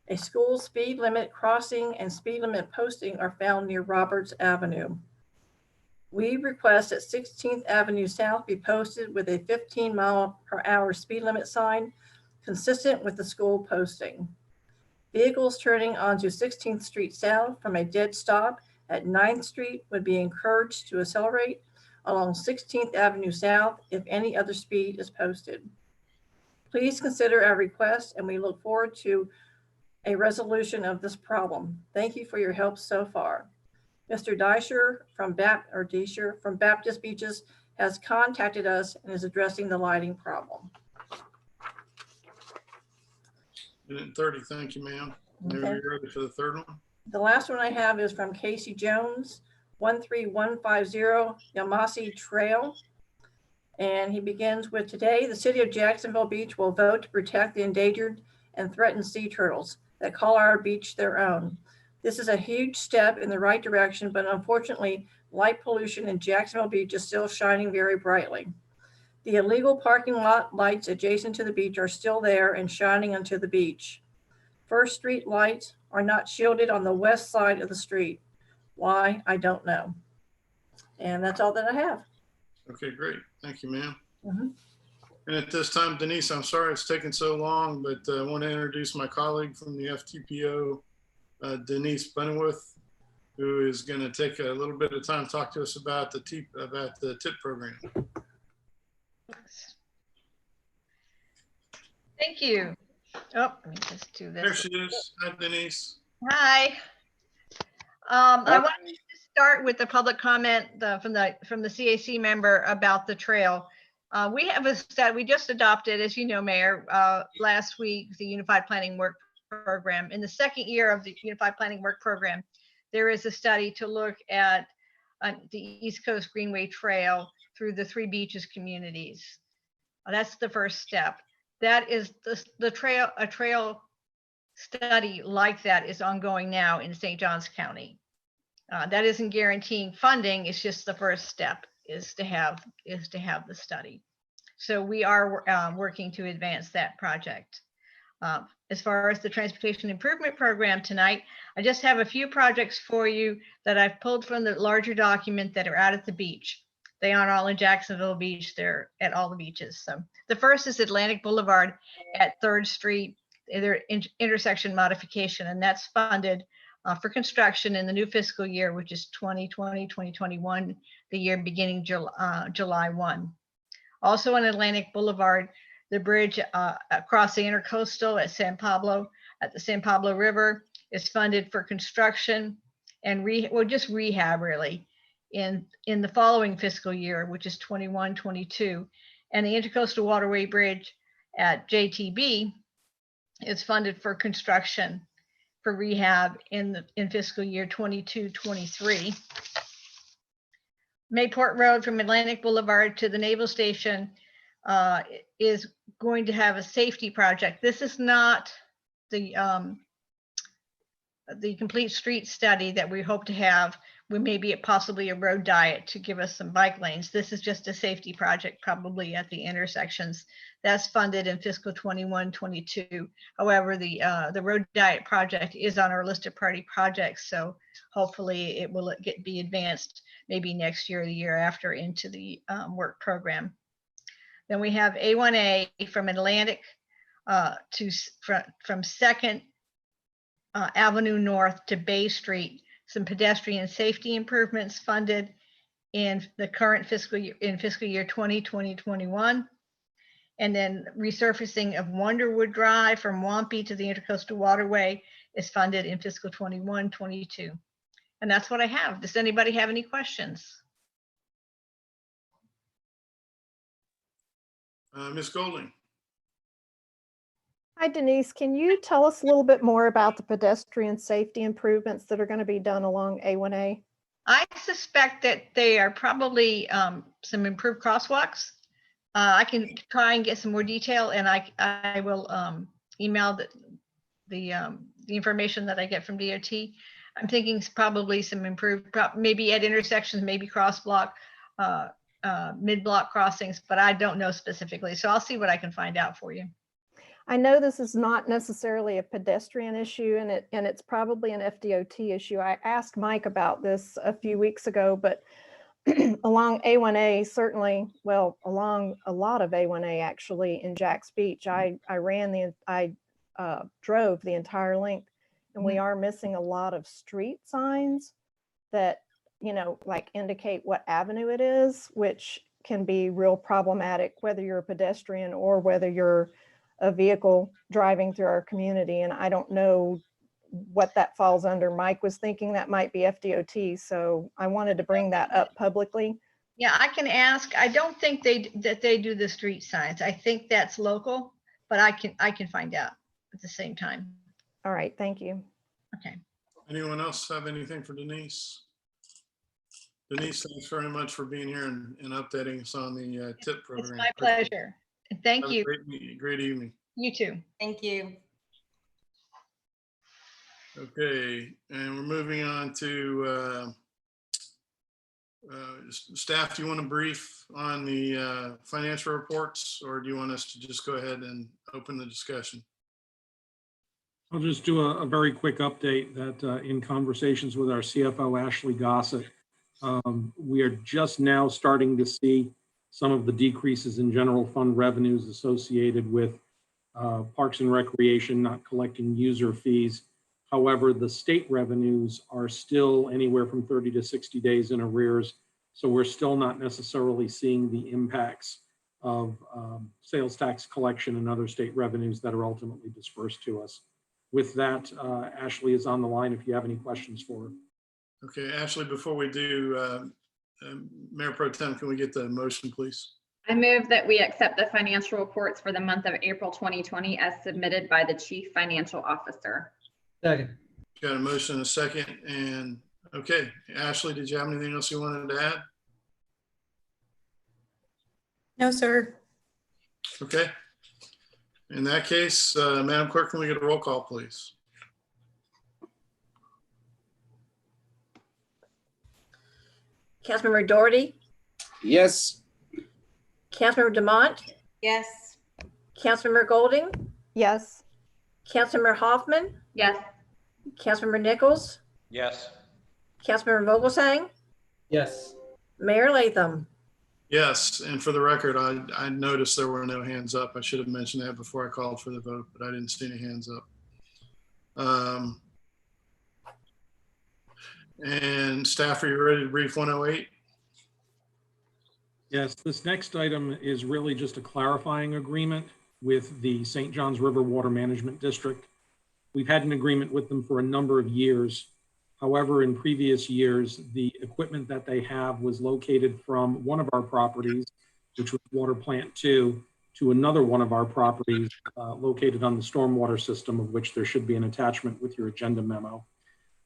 S4: A school speed limit crossing and speed limit posting are found near Roberts Avenue. We request that 16th Avenue South be posted with a 15-mile-per-hour speed limit sign consistent with the school posting. Vehicles turning onto 16th Street South from a dead stop at 9th Street would be encouraged to accelerate along 16th Avenue South if any other speed is posted. Please consider our request, and we look forward to a resolution of this problem. Thank you for your help so far. Mr. Deisher from Baptist Beaches has contacted us and is addressing the lighting problem.
S1: Minute 30. Thank you, ma'am. Maybe
S4: Okay.
S1: you're ready for the third one.
S4: The last one I have is from Casey Jones, 13150 Yamasi Trail. And he begins with, today, the city of Jacksonville Beach will vote to protect the endangered and threatened sea turtles that call our beach their own. This is a huge step in the right direction, but unfortunately, light pollution in Jacksonville Beach is still shining very brightly. The illegal parking lot lights adjacent to the beach are still there and shining onto the beach. First Street lights are not shielded on the west side of the street. Why? I don't know. And that's all that I have.
S1: Okay, great. Thank you, ma'am.
S4: Mhm.
S1: And at this time, Denise, I'm sorry it's taken so long, but I want to introduce my colleague from the FTPO, Denise Bunneworth, who is going to take a little bit of time to talk to us about the TIP program.
S13: Thank you. Oh, let me just do this.
S1: There she is. Hi, Denise.
S13: Hi. I wanted to start with the public comment from the CAC member about the trail. We have a study, we just adopted, as you know, Mayor, last week, the Unified Planning Work Program. In the second year of the Unified Planning Work Program, there is a study to look at the East Coast Greenway Trail through the Three Beaches communities. That's the first step. That is a trail study like that is ongoing now in St. Johns County. That isn't guaranteeing funding. It's just the first step is to have the study. So we are working to advance that project. As far as the Transportation Improvement Program tonight, I just have a few projects for you that I've pulled from the larger document that are out at the beach. They aren't all in Jacksonville Beach, they're at all the beaches. So the first is Atlantic Boulevard at 3rd Street, their intersection modification, and that's funded for construction in the new fiscal year, which is 2020, 2021, the year beginning July 1. Also on Atlantic Boulevard, the bridge across the Intercoastal at San Pablo, at the San Pablo River, is funded for construction and just rehab really in the following fiscal year, which is 21, 22. And the Intercoastal Waterway Bridge at JTB is funded for construction for rehab in fiscal year 22, 23. Mayport Road from Atlantic Boulevard to the Naval Station is going to have a safety project. This is not the complete street study that we hope to have. we may be possibly a road diet to give us some bike lanes. This is just a safety project, probably at the intersections. That's funded in fiscal 21-22. However, the road diet project is on our list of priority projects, so hopefully it will be advanced maybe next year or the year after into the work program. Then we have A1A from Atlantic from 2nd Avenue North to Bay Street, some pedestrian safety improvements funded in the current fiscal year, in fiscal year 2020-21. And then resurfacing of Wonderwood Drive from Wampy to the Intercoastal Waterway is funded in fiscal 21-22. And that's what I have. Does anybody have any questions?
S1: Ms. Golding.
S7: Hi, Denise. Can you tell us a little bit more about the pedestrian safety improvements that are going to be done along A1A?
S13: I suspect that they are probably some improved crosswalks. I can try and get some more detail, and I will email the information that I get from DOT. I'm thinking it's probably some improved, maybe at intersections, maybe crosswalk, mid-block crossings, but I don't know specifically. So I'll see what I can find out for you.
S7: I know this is not necessarily a pedestrian issue, and it's probably an FDOT issue. I asked Mike about this a few weeks ago, but along A1A, certainly, well, along a lot of A1A actually in Jack's Beach, I drove the entire length, and we are missing a lot of street signs that, you know, like indicate what avenue it is, which can be real problematic, whether you're a pedestrian or whether you're a vehicle driving through our community. And I don't know what that falls under. Mike was thinking that might be FDOT, so I wanted to bring that up publicly.
S13: Yeah, I can ask. I don't think that they do the street signs. I think that's local, but I can find out at the same time.
S7: All right, thank you.
S13: Okay.
S1: Anyone else have anything for Denise? Denise, thanks very much for being here and updating us on the TIP program.
S13: It's my pleasure. And thank you.
S1: Great evening.
S13: You too.
S8: Thank you.
S1: Okay, and we're moving on to staff. Do you want to brief on the financial reports, or do you want us to just go ahead and open the discussion?
S11: I'll just do a very quick update that in conversations with our CFO, Ashley Gossett, we are just now starting to see some of the decreases in general fund revenues associated with Parks and Recreation not collecting user fees. However, the state revenues are still anywhere from 30 to 60 days in arrears. So we're still not necessarily seeing the impacts of sales tax collection and other state revenues that are ultimately dispersed to us. With that, Ashley is on the line if you have any questions for her.
S1: Okay, Ashley, before we do, Mayor Pro Tem, can we get the motion, please?
S5: I move that we accept the financial reports for the month of April 2020 as submitted by the Chief Financial Officer.
S2: Second.
S1: Got a motion and a second. And okay, Ashley, did you have anything else you wanted to add?
S4: No, sir.
S1: Okay. In that case, Madam Clerk, can we get a roll call, please?
S4: Councilmember Doherty,
S6: Yes.
S4: Councilmember Demont,
S8: Yes.
S4: Councilmember Golding,
S7: Yes.
S4: Councilmember Hoffman,
S5: Yes.
S4: Councilmember Nichols,
S12: Yes.
S4: Councilmember Vogelsang,
S2: Yes.
S4: Mayor Latham.
S1: Yes, and for the record, I noticed there were no hands up. I should have mentioned that before I called for the vote, but I didn't see any hands up. And staff, are you ready to brief 108?
S11: Yes, this next item is really just a clarifying agreement with the St. Johns River Water Management District. We've had an agreement with them for a number of years. However, in previous years, the equipment that they have was located from one of our properties, which was Water Plant 2, to another one of our properties located on the stormwater system, of which there should be an attachment with your agenda memo.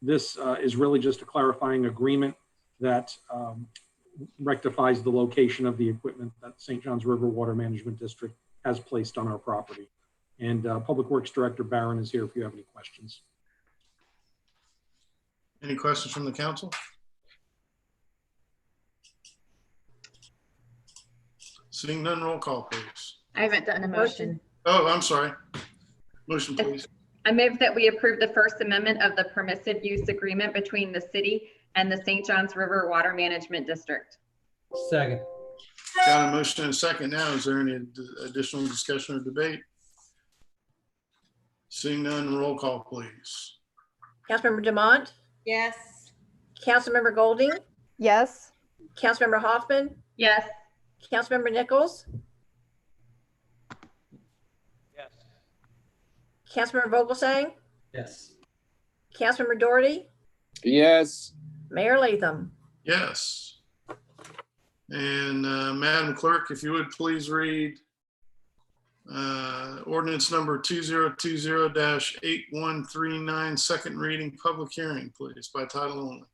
S11: This is really just a clarifying agreement that rectifies the location of the equipment that St. Johns River Water Management District has placed on our property. And Public Works Director Barron is here if you have any questions.
S1: Any questions from the council? Seeing none, roll call, please.
S5: I haven't done a motion.
S1: Oh, I'm sorry. Motion, please.
S5: I move that we approve the First Amendment of the permissive use agreement between the city and the St. Johns River Water Management District.
S2: Second.
S1: Got a motion and a second now. Is there any additional discussion or debate? Seeing none, roll call, please.
S4: Councilmember Demont,
S8: Yes.
S4: Councilmember Golding,
S7: Yes.
S4: Councilmember Hoffman,
S5: Yes.
S4: Councilmember Nichols,
S12: Yes.
S4: Councilmember Vogelsang,
S2: Yes.
S4: Councilmember Doherty,
S6: Yes.
S4: Mayor Latham.
S1: Yes. And Madam Clerk, if you would please read ordinance number 2020-8139, second reading, public hearing, please, by title only.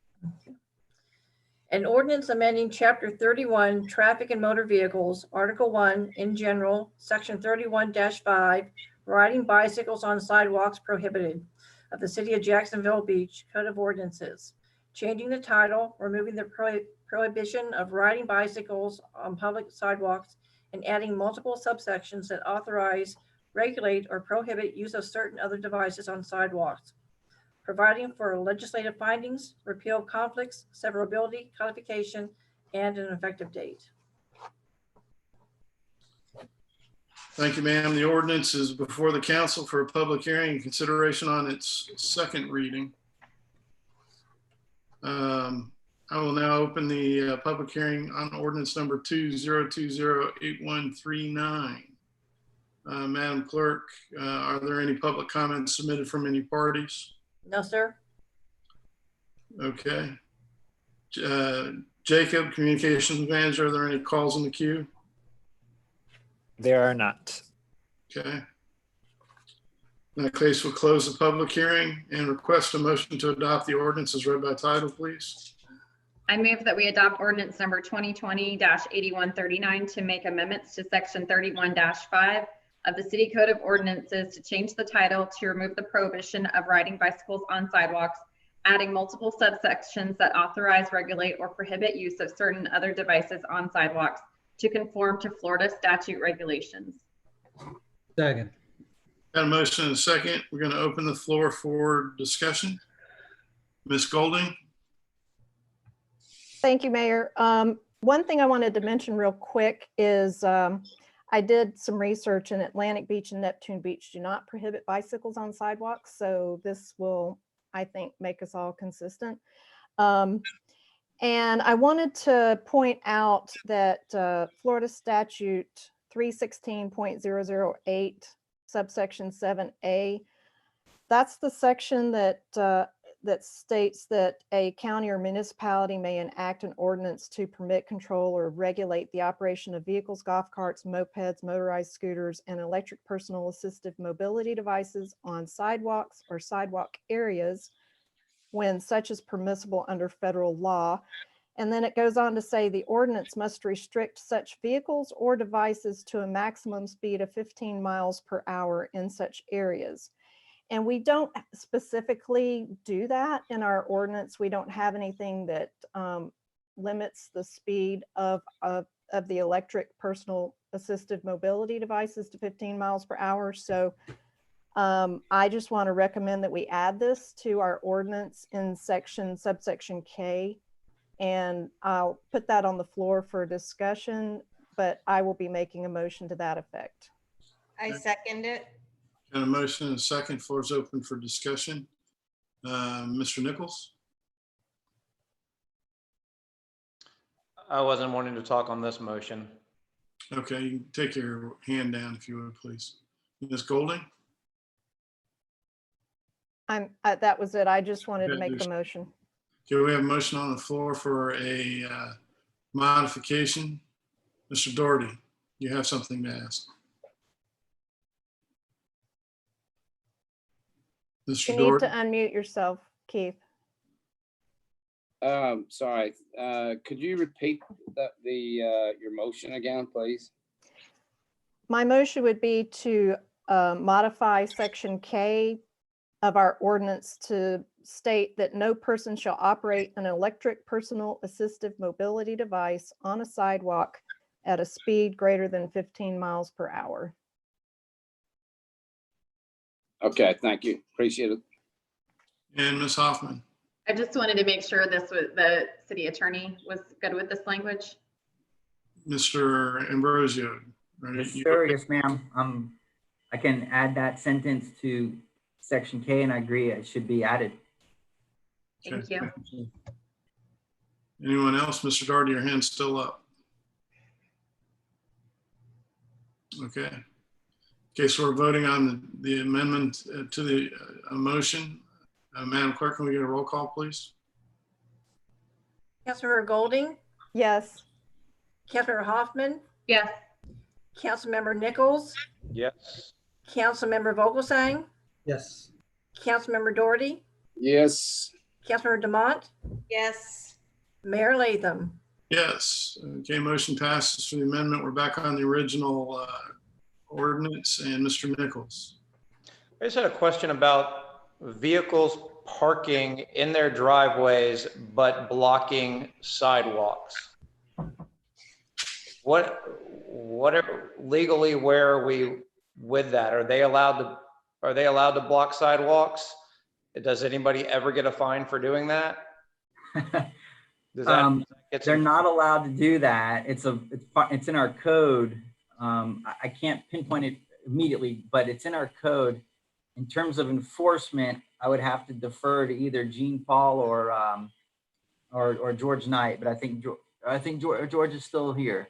S4: An ordinance amending Chapter 31, Traffic and Motor Vehicles, Article 1, in general, Section 31-5, riding bicycles on sidewalks prohibited, of the City of Jacksonville Beach Code of Ordinances, changing the title, removing the prohibition of riding bicycles on public sidewalks, and adding multiple subsections that authorize, regulate, or prohibit use of certain other devices on sidewalks, providing for legislative findings, repeal conflicts, severability, codification, and an effective date.
S1: Thank you, ma'am. The ordinance is before the council for a public hearing and consideration on its second reading. I will now open the public hearing on ordinance number 2020-8139. Madam Clerk, are there any public comments submitted from any parties?
S4: No, sir.
S1: Okay. Jacob, Communications Manager, are there any calls in the queue?
S14: There are not.
S1: Okay. In that case, we'll close the public hearing and request a motion to adopt the ordinance as read by title, please.
S5: I move that we adopt ordinance number 2020-8139 to make amendments to section 31-5 of the City Code of Ordinances to change the title to remove the prohibition of riding bicycles on sidewalks, adding multiple subsections that authorize, regulate, or prohibit use of certain other devices on sidewalks to conform to Florida statute regulations.
S2: Second.
S1: Got a motion and a second. We're going to open the floor for discussion. Ms. Golding?
S7: Thank you, Mayor. One thing I wanted to mention real quick is I did some research, and Atlantic Beach and Neptune Beach do not prohibit bicycles on sidewalks. So this will, I think, make us all consistent. And I wanted to point out that Florida statute 316.008 subsection 7A, that's the section that that states that a county or municipality may enact an ordinance to permit, control, or regulate the operation of vehicles, golf carts, mopeds, motorized scooters, and electric personal assistive mobility devices on sidewalks or sidewalk areas when such is permissible under federal law. And then it goes on to say the ordinance must restrict such vehicles or devices to a maximum speed of 15 miles per hour in such areas. And we don't specifically do that in our ordinance. We don't have anything that limits the speed of the electric personal assistive mobility devices to 15 miles per hour. So I just want to recommend that we add this to our ordinance in subsection K. And I'll put that on the floor for discussion, but I will be making a motion to that effect.
S8: I second it.
S1: Got a motion and a second. Floor is open for discussion. Mr. Nichols?
S12: I wasn't wanting to talk on this motion.
S1: Okay, you can take your hand down if you would, please. Ms. Golding?
S7: That was it. I just wanted to make the motion.
S1: Okay, we have a motion on the floor for a modification. Mr. Doherty, you have something to ask. Mr.
S7: You need
S1: Doherty?
S7: to unmute yourself, Keith.
S6: Sorry, could you repeat your motion again, please?
S7: My motion would be to modify section K of our ordinance to state that no person shall operate an electric personal assistive mobility device on a sidewalk at a speed greater than 15 miles per hour.
S6: Okay, thank you. Appreciate it.
S1: And Ms. Hoffman.
S5: I just wanted to make sure this was, the city attorney was good with this language.
S1: Mr. Ambrosio. right?
S3: Yes, sir. Yes, ma'am. I can add that sentence to section K, and I agree it should be added.
S5: Thank you.
S1: Anyone else? Mr. Doherty, your hand's still up. Okay. Okay, so we're voting on the amendment to the motion. Madam Clerk, can we get a roll call, please?
S4: Councilmember Golding,
S7: Yes.
S4: Councilmember Hoffman,
S5: Yes.
S4: Councilmember Nichols,
S12: Yes.
S4: Councilmember Vogelsang,
S2: Yes.
S4: Councilmember Doherty,
S6: Yes.
S4: Councilmember Demont,
S8: Yes.
S4: Mayor Latham.
S1: Yes. Okay, motion passes for the amendment. We're back on the original ordinance, and Mr. Nichols.
S12: I just had a question about vehicles parking in their driveways but blocking sidewalks. Legally, where are we with that? Are they allowed to block sidewalks? Does anybody ever get a fine for doing that?
S3: They're not allowed to do that. It's in our code. I can't pinpoint it immediately, but it's in our code. In terms of enforcement, I would have to defer to either Gene Paul or George Knight, but I think George is still here.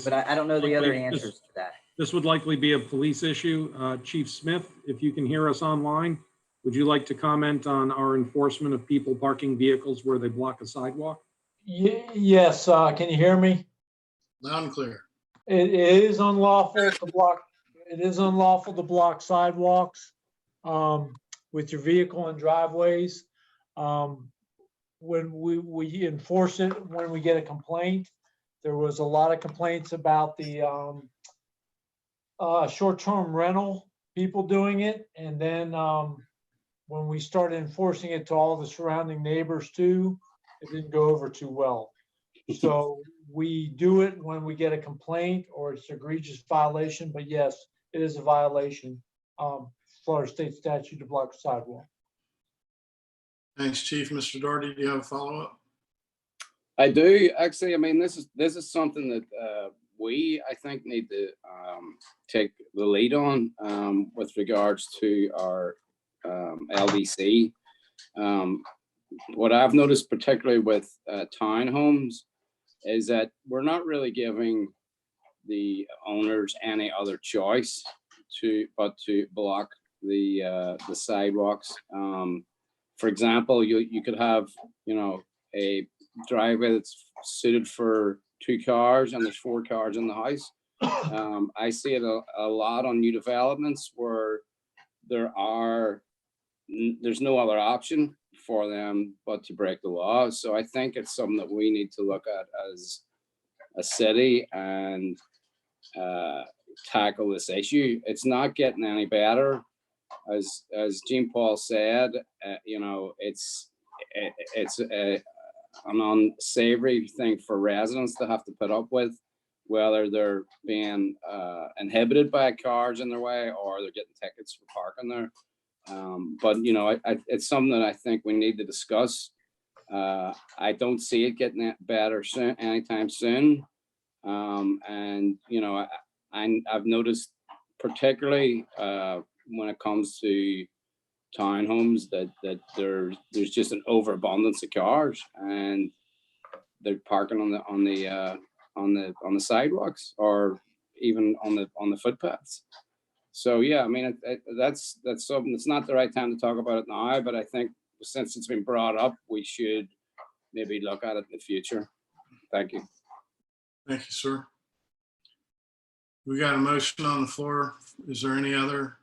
S3: But I don't know the other answers to that.
S11: This would likely be a police issue. Chief Smith, if you can hear us online, would you like to comment on our enforcement of people parking vehicles where they block a sidewalk?
S15: Yes, can you hear me?
S1: Loud and clear.
S15: It is unlawful to block. It is unlawful to block sidewalks with your vehicle in driveways. When we enforce it, when we get a complaint, there was a lot of complaints about the short-term rental people doing it, and then when we started enforcing it to all the surrounding neighbors too, it didn't go over too well. So we do it when we get a complaint or it's an egregious violation, but yes, it is a violation. Florida state statute to block a sidewalk.
S1: Thanks, Chief. Mr. Doherty, do you have a follow-up?
S6: I do actually. I mean, this is something that I think need to take the lead on with regards to our LDC. What I've noticed, particularly with townhomes, is that we're not really giving the owners any other choice but to block the sidewalks. For example, you could have a driveway that's suited for 2 cars and there's 4 cars in the house. I see it a lot on new developments where there's no other option for them but to break the law. So I think it's something that we need to look at as a city and tackle this issue. It's not getting any better. As Jean Paul said, it's an unsavory thing for residents to have to put up with, whether they're being inhibited by cars in their way or they're getting tickets for parking there. But it's something that I think we need to discuss. I don't see it getting better anytime soon. And I've noticed, particularly when it comes to townhomes, that there's just an overabundance of cars, and they're parking on the sidewalks or even on the footpaths. So yeah, I mean that's something. It's not the right time to talk about it now, but I think since it's been brought up, we should maybe look at it in the future. Thank you.
S1: Thank you, sir. We got a motion on the floor. Is there any other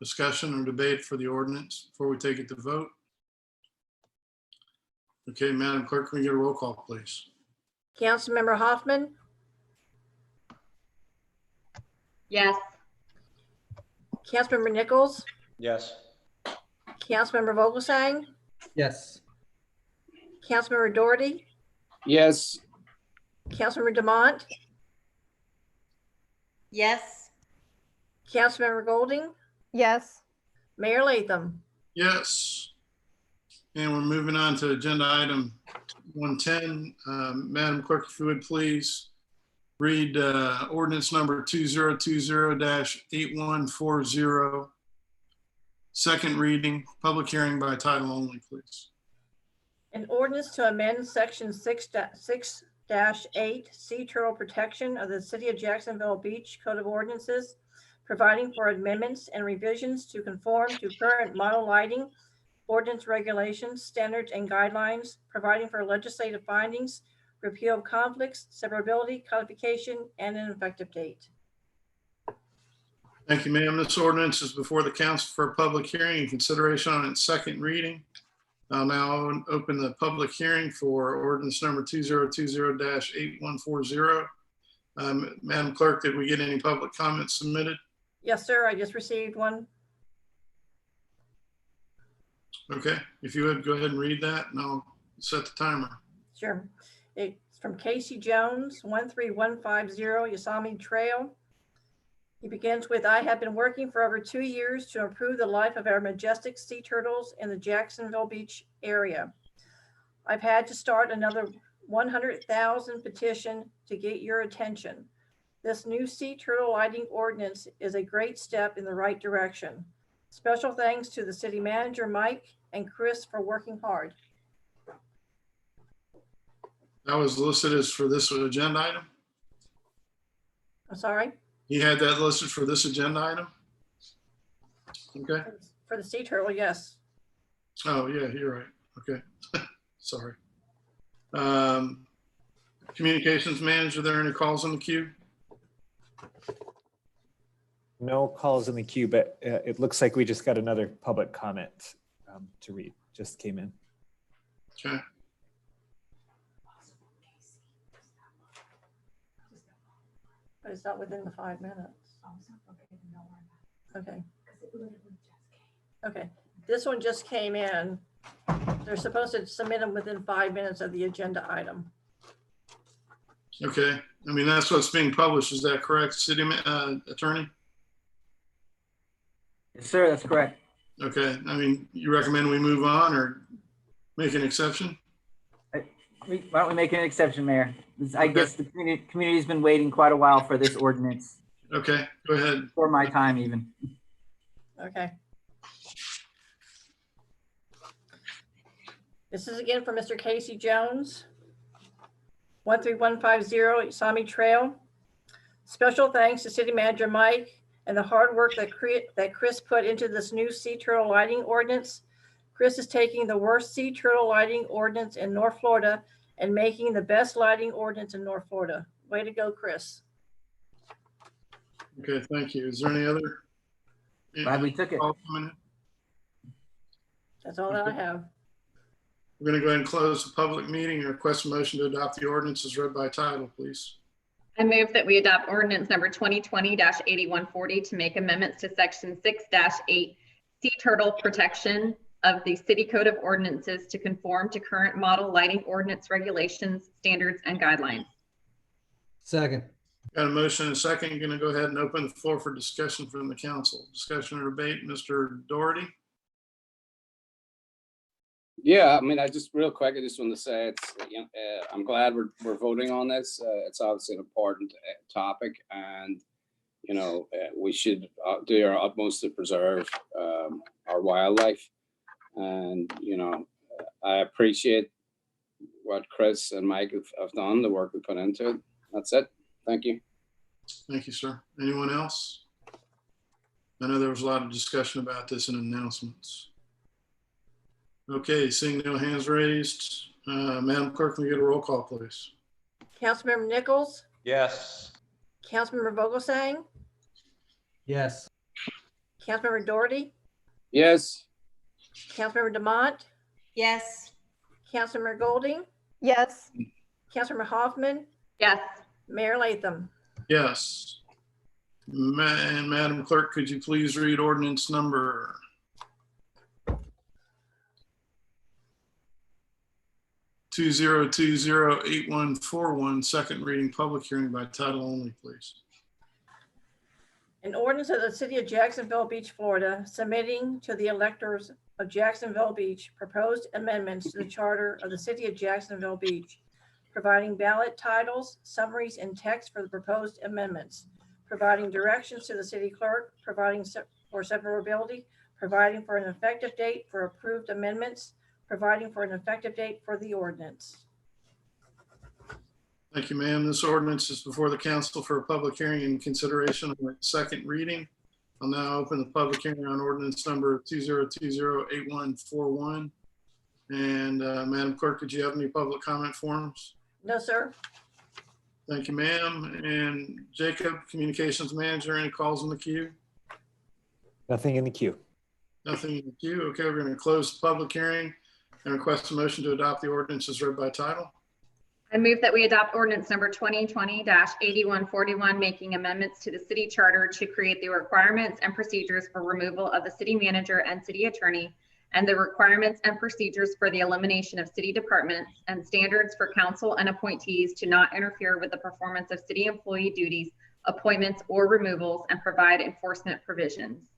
S1: discussion or debate for the ordinance before we take it to vote? Okay, Madam Clerk, can we get a roll call, please?
S4: Councilmember Hoffman,
S5: Yes.
S4: Councilmember Nichols,
S12: Yes.
S4: Councilmember Vogelsang,
S2: Yes.
S4: Councilmember Doherty,
S6: Yes.
S4: Councilmember Demont,
S8: Yes.
S4: Councilmember Golding,
S7: Yes.
S4: Mayor Latham.
S1: Yes. And we're moving on to agenda item 110. Madam Clerk, if you would please read ordinance number 2020-8140. Second reading, public hearing by title only, please.
S4: An ordinance to amend section 6-8 sea turtle protection of the City of Jacksonville Beach Code of Ordinances, providing for amendments and revisions to conform to current model lighting, ordinance regulations, standards, and guidelines, providing for legislative findings, repeal of conflicts, severability, codification, and an effective date.
S1: Thank you, ma'am. This ordinance is before the council for a public hearing and consideration on its second reading. I'll now open the public hearing for ordinance number 2020-8140. Madam Clerk, did we get any public comments submitted?
S4: Yes, sir. I just received one.
S1: Okay, if you would go ahead and read that and I'll set the timer.
S4: Sure. It's from Casey Jones, 13150 Yosemite Trail. He begins with, I have been working for over 2 years to improve the life of our majestic sea turtles in the Jacksonville Beach area. I've had to start another 100,000 petition to get your attention. This new sea turtle lighting ordinance is a great step in the right direction. Special thanks to the city manager, Mike, and Chris for working hard.
S1: That was listed as for this agenda item?
S4: I'm sorry?
S1: You had that listed for this agenda item? Okay.
S4: For the sea turtle, yes.
S1: Oh, yeah, you're right. Okay. Sorry. Communications manager, are there any calls on the queue?
S14: No calls in the queue, but it looks like we just got another public comment to read. Just came in.
S1: Okay.
S4: But it's not within the 5 minutes. Okay. Okay. This one just came in. They're supposed to submit them within 5 minutes of the agenda item.
S1: Okay. I mean, that's what's being published. Is that correct, city attorney?
S3: Yes, sir, that's correct.
S1: Okay. I mean, you recommend we move on or make an exception?
S3: Why don't we make an exception, Mayor? I guess the community's been waiting quite a while for this ordinance.
S1: Okay, go ahead.
S3: Before my time even.
S4: Okay. This is again from Mr. Casey Jones, 13150 Yosemite Trail. Special thanks to City Manager Mike and the hard work that Chris put into this new sea turtle lighting ordinance. Chris is taking the worst sea turtle lighting ordinance in North Florida and making the best lighting ordinance in North Florida. Way to go, Chris.
S1: Okay, thank you. Is there any other?
S3: Glad we took it.
S4: That's all that I have.
S1: We're going to go ahead and close the public meeting and request a motion to adopt the ordinance as read by title, please.
S5: I move that we adopt ordinance number 2020-8140 to make amendments to section 6-8 sea turtle protection of the City Code of Ordinances to conform to current model lighting ordinance regulations, standards, and guidelines.
S2: Second.
S1: Got a motion and a second. You're going to go ahead and open the floor for discussion from the council. Discussion or debate, Mr. Doherty?
S6: Yeah, I mean, I just real quick, I just want to say it's, I'm glad we're voting on this. It's obviously an important topic, and we should do our utmost to preserve our wildlife. And I appreciate what Chris and Mike have done, the work we put into it. That's it. Thank you.
S1: Thank you, sir. Anyone else? I know there was a lot of discussion about this in announcements. Okay, seeing no hands raised, Madam Clerk, can we get a roll call, please?
S4: Councilmember Nichols?
S12: Yes.
S4: Councilmember Vogelsang?
S2: Yes.
S4: Councilmember Doherty?
S6: Yes.
S4: Councilmember Demont?
S8: Yes.
S4: Councilmember Golding?
S7: Yes.
S4: Councilmember Hoffman?
S5: Yes.
S4: Mayor Latham?
S1: Yes. And Madam Clerk, could you please read ordinance number 2020-8141, second reading, public hearing by title only, please.
S4: An ordinance of the city of Jacksonville Beach, Florida, submitting to the electors of Jacksonville Beach proposed amendments to the charter of the city of Jacksonville Beach, providing ballot titles, summaries, and text for the proposed amendments, providing directions to the city clerk, providing for severability, providing for an effective date for approved amendments, providing for an effective date for the ordinance.
S1: Thank you, ma'am. This ordinance is before the council for a public hearing and consideration of the second reading. I'll now open the public hearing on ordinance number 2020-8141. And Madam Clerk, did you have any public comment forms?
S4: No, sir.
S1: Thank you, ma'am. And Jacob, Communications Manager, any calls in the queue?
S14: Nothing in the queue.
S1: Nothing in the queue. Okay, we're going to close the public hearing and request a motion to adopt the ordinance as read by title.
S5: I move that we adopt ordinance number 2020-8141, making amendments to the city charter to create the requirements and procedures for removal of the city manager and city attorney, and the requirements and procedures for the elimination of city departments, and standards for council and appointees to not interfere with the performance of city employee duties, appointments, or removals, and provide enforcement provisions.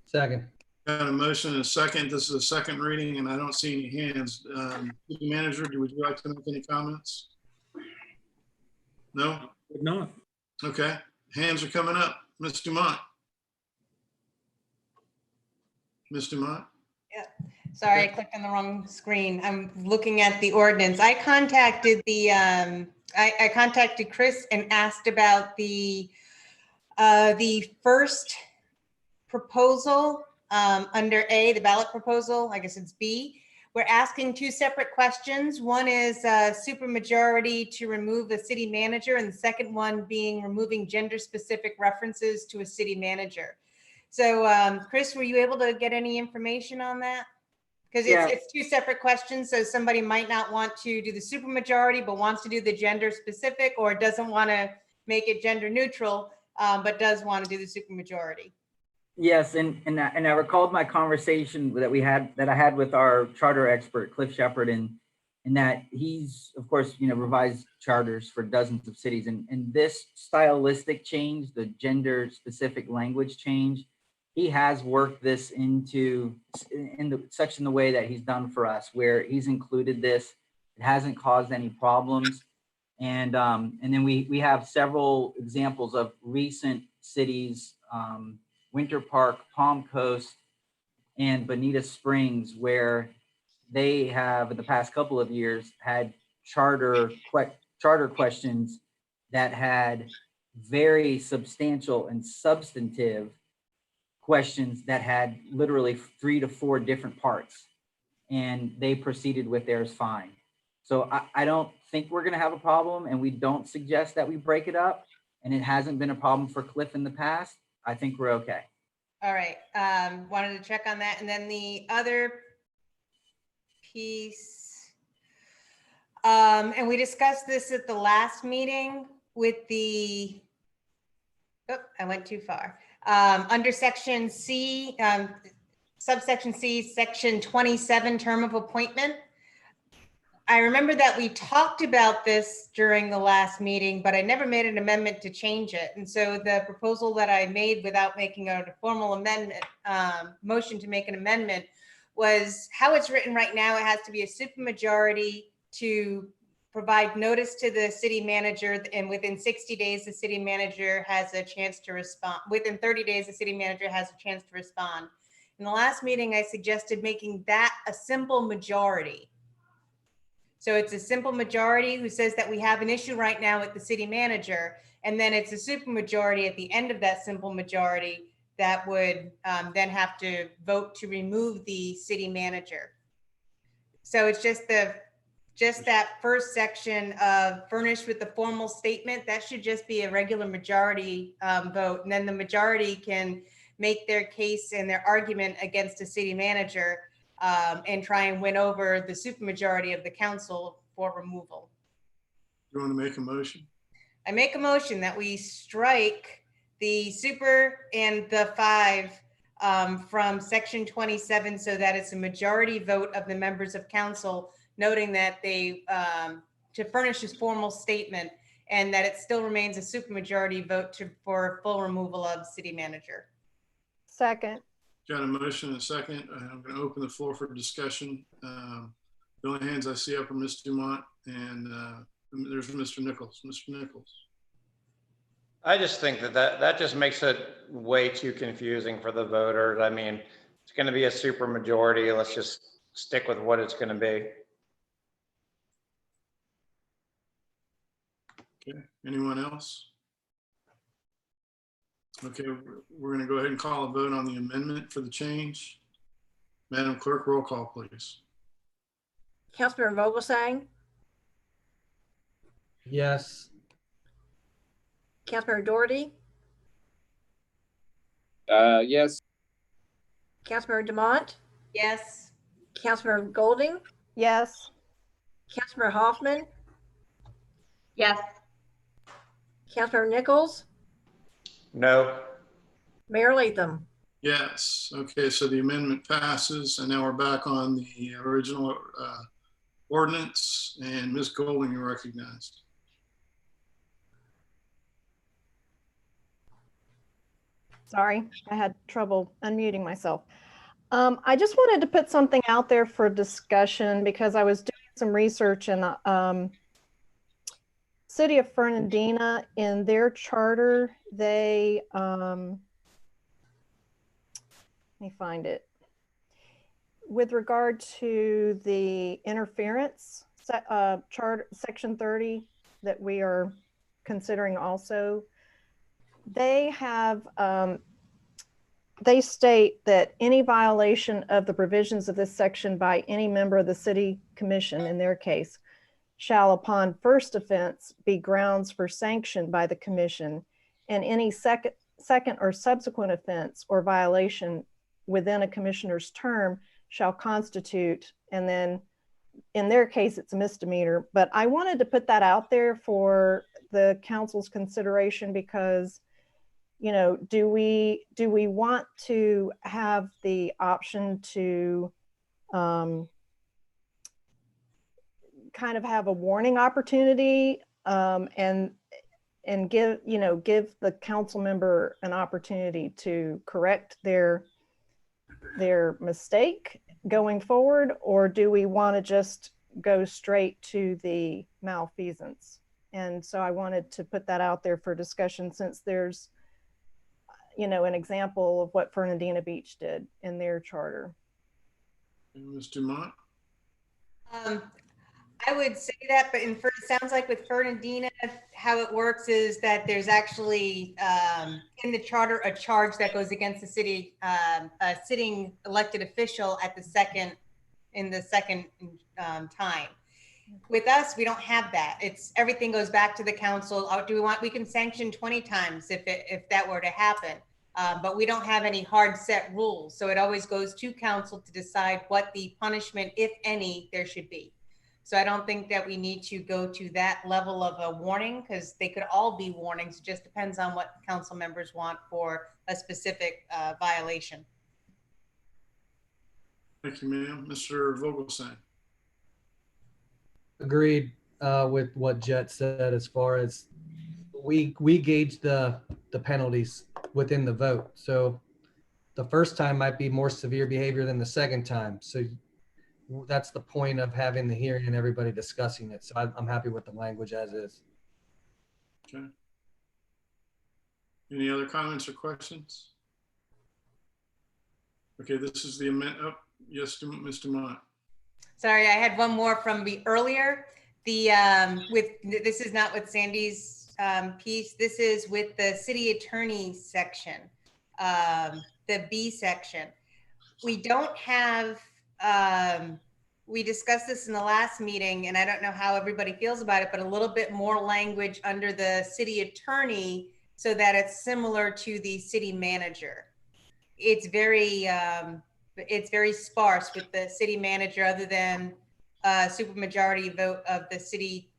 S2: Second.
S1: Got a motion and a second. This is a second reading and I don't see any hands. City Manager, would you like to make any comments? No?
S11: Would not.
S1: Okay, hands are coming up. Ms. Dumont. Ms. Dumont?
S8: Yeah, sorry, I clicked on the wrong screen. I'm looking at the ordinance. I contacted the, I contacted Chris and asked about the first proposal under A, the ballot proposal, I guess it's B. We're asking two separate questions. One is supermajority to remove the city manager, and the second one being removing gender-specific references to a city manager. So, Chris, were you able to get any information on that? Because it's two separate questions. So somebody might not want to do the supermajority, but wants to do the gender-specific, or doesn't want to make it gender neutral, but does want to do the supermajority.
S3: Yes, and I recalled my conversation that I had with our charter expert, Cliff Shepard, and that he's, of course, revised charters for dozens of cities, and this stylistic change, the gender specific language change, he has worked this into such in the way that he's done for us, where he's included this. It hasn't caused any problems, and then we have several examples of recent cities. Winter Park, Palm Coast, and Bonita Springs, where they have, in the past couple of years, had charter questions that had very substantial and substantive questions that had literally 3 to 4 different parts, and they proceeded with theirs fine. So I don't think we're going to have a problem, and we don't suggest that we break it up, and it hasn't been a problem for Cliff in the past. I think we're okay.
S8: All right. Wanted to check on that. And then the other piece, and we discussed this at the last meeting with the, oh, I went too far. Under section C, subsection C, section 27, term of appointment. I remember that we talked about this during the last meeting, but I never made an amendment to change it. And so the proposal that I made without making a formal amendment, motion to make an amendment, was how it's written right now. It has to be a supermajority to provide notice to the city manager, and within 60 days, the city manager has a chance to respond. Within 30 days, the city manager has a chance to respond. In the last meeting, I suggested making that a simple majority. So it's a simple majority who says that we have an issue right now with the city manager, and then it's a supermajority at the end of that simple majority that would then have to vote to remove the city manager. So it's just that first section of furnished with the formal statement, that should just be a regular majority vote, and then the majority can make their case and their argument against a city manager and try and win over the supermajority of the council for removal.
S1: You want to make a motion?
S8: I make a motion that we strike the super and the 5 from section 27, so that it's a majority vote of the members of council, noting that they, to furnish this formal statement and that it still remains a supermajority vote for full removal of city manager.
S7: Second.
S1: Got a motion and a second. I'm going to open the floor for discussion. The only hands I see up are Ms. Dumont and there's Mr. Nichols. Mr. Nichols.
S12: I just think that just makes it way too confusing for the voters. I mean, it's going to be a super majority. Let's just stick with what it's going to be.
S1: Okay, anyone else? Okay, we're going to go ahead and call a vote on the amendment for the change. Madam Clerk, roll call, please.
S4: Councilmember Vogelsang,
S2: Yes.
S4: Councilmember Doherty,
S6: Yes.
S4: Councilmember Dumont,
S8: Yes.
S4: Councilmember Golding,
S7: Yes.
S4: Councilmember Hoffman,
S5: Yes.
S4: Councilmember Nichols,
S12: No.
S4: Mayor Latham.
S1: Yes. Okay, so the amendment passes, and now we're back on the original ordinance. And Ms. Golding, you're recognized.
S7: Sorry, I had trouble unmuting myself. I just wanted to put something out there for discussion because I was doing some research in the city of Fernandina. In their charter, they, let me find it. With regard to the interference charter, section 30 that we are considering also, they have, they state that any violation of the provisions of this section by any member of the city commission, in their case, shall upon first offense be grounds for sanction by the commission, and any second or subsequent offense or violation within a commissioner's term shall constitute, and then in their case, it's a misdemeanor. But I wanted to put that out there for the council's consideration because, you know, do we want to have the option to kind of have a warning opportunity and give the council member an opportunity to correct their mistake going forward, or do we want to just go straight to the malfeasance? And so I wanted to put that out there for discussion, since there's, you know, an example of what Fernandina Beach did in their charter.
S1: Ms. Dumont?
S8: I would say that, but it sounds like with Fernandina, how it works is that there's actually in the charter a charge that goes against the city, a sitting elected official at the second time. With us, we don't have that. It's everything goes back to the council. We can sanction 20 times if that were to happen, but we don't have any hard set rules. So it always goes to council to decide what the punishment, if any, there should be. So I don't think that we need to go to that level of a warning, because they could all be warnings. It just depends on what council members want for a specific violation.
S1: Thank you, ma'am. Mr. Vogelsang?
S2: Agreed with what Jet said, as far as we gauge the penalties within the vote. So the first time might be more severe behavior than the second time. So that's the point of having the hearing and everybody discussing it. So I'm happy with the language as is.
S1: Okay. Any other comments or questions? Okay, this is the amendment. Oh, yes, Ms. Dumont.
S8: Sorry, I had one more from the earlier. This is not with Sandy's piece. This is with the city attorney section, the B section. We don't have, we discussed this in the last meeting, and I don't know how everybody feels about it, but a little bit more language under the city attorney so that it's similar to the city manager. It's very sparse with the city manager, other than supermajority vote of the city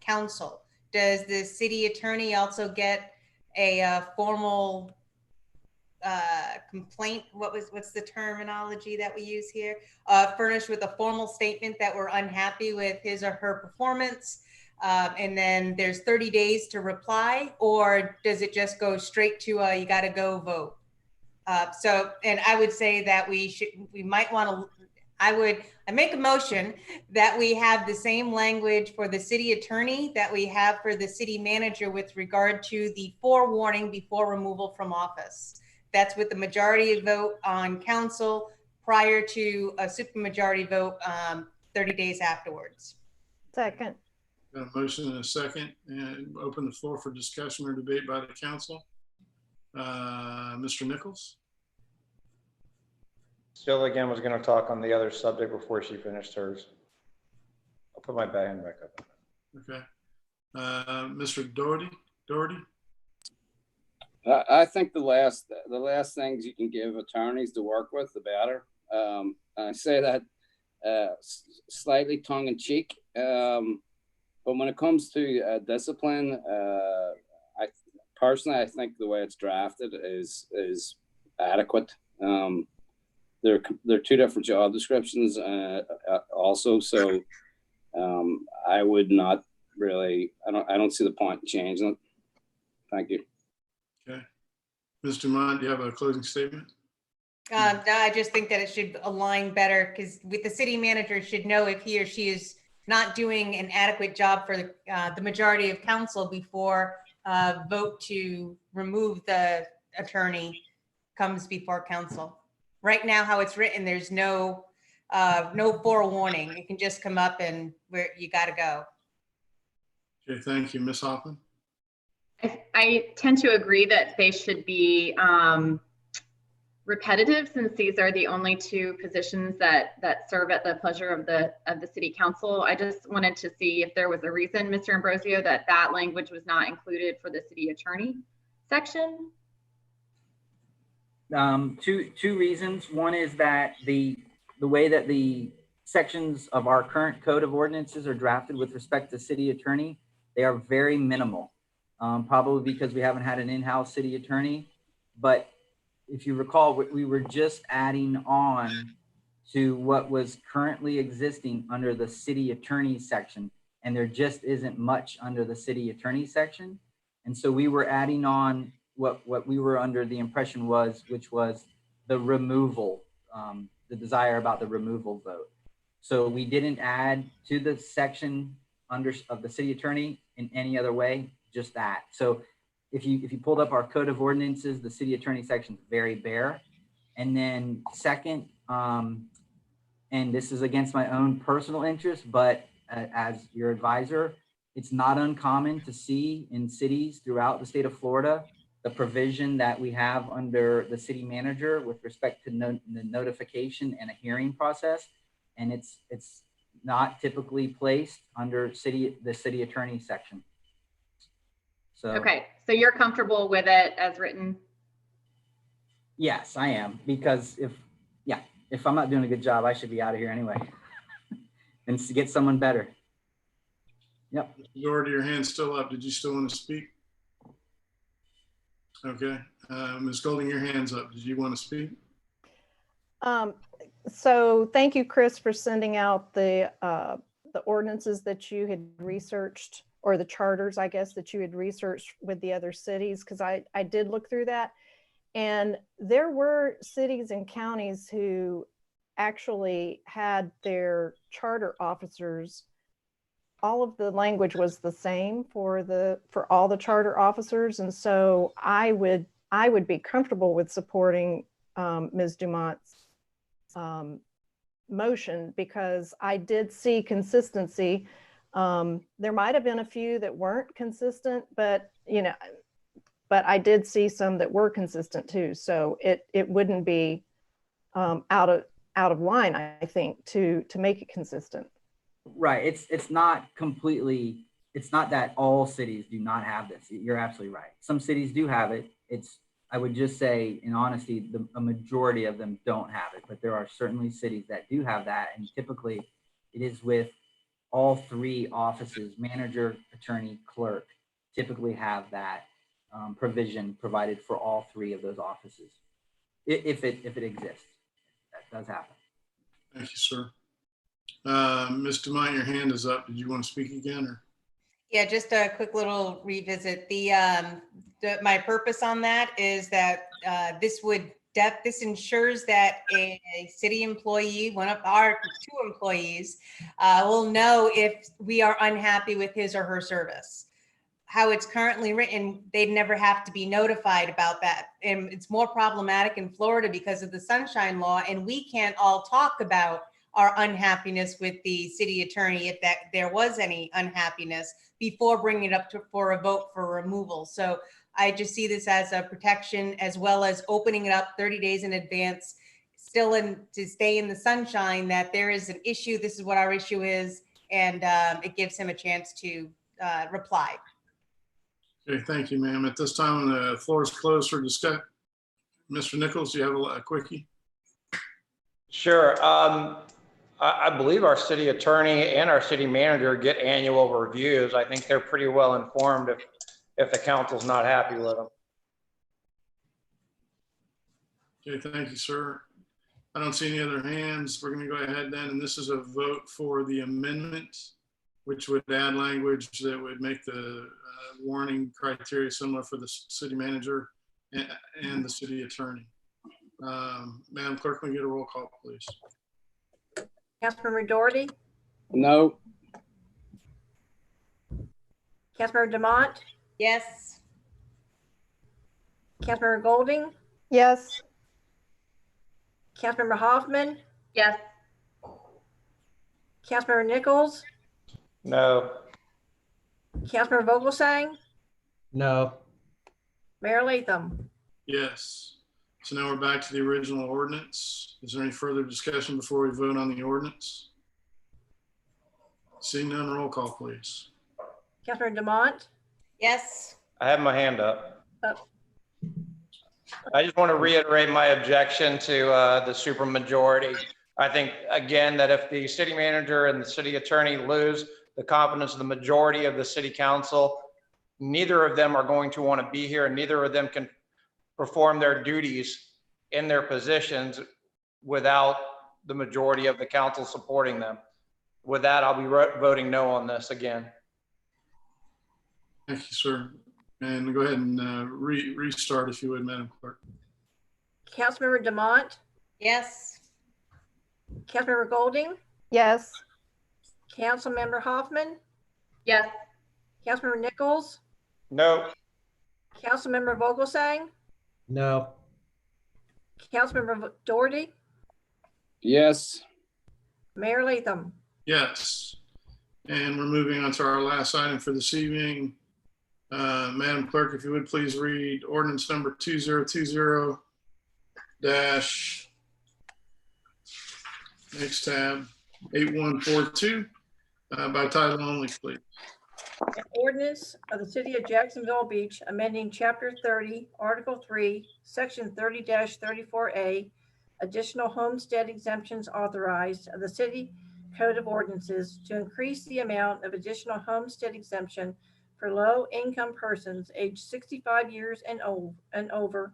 S8: council. Does the city attorney also get a formal complaint? What's the terminology that we use here? Furnished with a formal statement that we're unhappy with his or her performance, And then there's 30 days to reply, or does it just go straight to you got to go vote? And I would say that we might want to, I make a motion that we have the same language for the city attorney that we have for the city manager with regard to the forewarning before removal from office. That's with the majority vote on council prior to a supermajority vote 30 days afterwards.
S7: Second.
S1: Got a motion and a second, and open the floor for discussion or debate by the council. Mr. Nichols?
S12: Still again was going to talk on the other subject before she finished hers. I'll put my hand back up.
S1: Okay. Mr. Doherty?
S6: I think the last things you can give attorneys to work with, the better. I say that slightly tongue in cheek, but when it comes to discipline, I think the way it's drafted is adequate. They're two different job descriptions also, so I would not really. I don't see the point in changing it. Thank you.
S1: Okay. Ms. Dumont, do you have a closing statement?
S8: No, I just think that it should align better, because with the city manager should know if he or she is not doing an adequate job for the majority of council before vote to remove the attorney comes before council. Right now, how it's written, there's no forewarning. It can just come up and you got to go.
S1: Okay, thank you. Ms. Hoffman?
S5: I tend to agree that they should be repetitive, since these are the only two positions that serve at the pleasure of the city council. I just wanted to see if there was a reason, Mr. Ambrosio, that language was not included for the city attorney section.
S3: Two reasons. One is that the way that the sections of our current code of ordinances are drafted with respect to city attorney, they are very minimal. Probably because we haven't had an in-house city attorney. But if you recall, we were just adding on to what was currently existing under the city attorney section, and there just isn't much under the city attorney section. And so we were adding on what we were under the impression was, which was the removal, the desire about the removal vote. So we didn't add to the section of the city attorney in any other way, just that. So if you pulled up our code of ordinances, the city attorney section is very bare. And then second, and this is against my own personal interest, but as your advisor, it's not uncommon to see in cities throughout the state of Florida the provision that we have under the city manager with respect to the notification and a hearing process. And it's not typically placed under the city attorney section. So,
S5: okay, so you're comfortable with it as written?
S3: Yes, I am, because if I'm not doing a good job, I should be out of here anyway and to get someone better. Yep.
S1: Doherty, your hand's still up. Did you still want to speak? Okay. Ms. Golding, your hand's up. Did you want to speak?
S7: So thank you, Chris, for sending out the ordinances that you had researched, or the charters, I guess, that you had researched with the other cities, because I did look through that. And there were cities and counties who actually had their charter officers, all of the language was the same for all the charter officers. And so I would be comfortable with supporting Ms. Dumont's motion, because I did see consistency. There might have been a few that weren't consistent, but I did see some that were consistent too. So it wouldn't be out of line, I think, to make it consistent.
S3: Right. It's not completely, it's not that all cities do not have this. You're absolutely right. Some cities do have it. I would just say, in honesty, a majority of them don't have it, but there are certainly cities that do have that. And typically it is with all three offices, manager, attorney, clerk, typically have that provision provided for all three of those offices. If it exists, that does happen.
S1: Thank you, sir. Ms. Dumont, your hand is up. Did you want to speak again? Or?
S8: Yeah, just a quick little revisit. My purpose on that is that this ensures that a city employee, one of our 2 employees, will know if we are unhappy with his or her service. How it's currently written, they'd never have to be notified about that. And it's more problematic in Florida because of the sunshine law, and we can't all talk about our unhappiness with the city attorney if that there was any unhappiness before bringing it up for a vote for removal. So I just see this as a protection, as well as opening it up 30 days in advance, to stay in the sunshine, that there is an issue, this is what our issue is, and it gives him a chance to reply.
S1: Okay, thank you, ma'am. At this time, the floor is closed for discussion. Mr. Nichols, do you have a quickie?
S12: Sure. I believe our city attorney and our city manager get annual reviews. I think they're pretty well informed if the council's not happy with them.
S1: Okay, thank you, sir. I don't see any other hands. We're going to go ahead then, and this is a vote for the amendment, which would add language that would make the warning criteria similar for the city manager and the city attorney. Madam Clerk, can we get a roll call, please?
S4: Councilmember Doherty,
S6: No.
S4: Councilmember Demont,
S8: Yes.
S4: Councilmember Golding,
S7: Yes.
S4: Councilmember Hoffman,
S5: Yes.
S4: Councilmember Nichols,
S12: No.
S4: Councilmember Vogelsang,
S2: No.
S4: Mayor Latham.
S1: Yes. So now we're back to the original ordinance. Is there any further discussion before we vote on the ordinance? Seeing none, roll call, please.
S4: Councilmember Demont,
S8: Yes.
S12: I have my hand up.
S4: Oh.
S12: I just want to reiterate my objection to the supermajority. I think, again, that if the city manager and the city attorney lose the confidence of the majority of the city council, neither of them are going to want to be here, and neither of them can perform their duties in their positions without the majority of the council supporting them. With that, I'll be voting no on this again.
S1: Thank you, sir. And go ahead and restart if you would, Madam Clerk.
S4: Councilmember Demont,
S8: Yes.
S4: Councilmember Golding,
S7: Yes.
S4: Councilmember Hoffman,
S5: Yes.
S4: Councilmember Nichols,
S12: No.
S4: Councilmember Vogelsang,
S2: No.
S4: Councilmember Doherty,
S6: Yes.
S4: Mayor Latham.
S1: Yes. And we're moving on to our last item for this evening. Madam Clerk, if you would please read ordinance number 2020 dash, next tab, 8142 by title only, please.
S4: An ordinance of the city of Jacksonville Beach amending chapter 30, article 3, section 30-34A, additional homestead exemptions authorized of the city code of ordinances to increase the amount of additional homestead exemption for low-income persons aged 65 years and over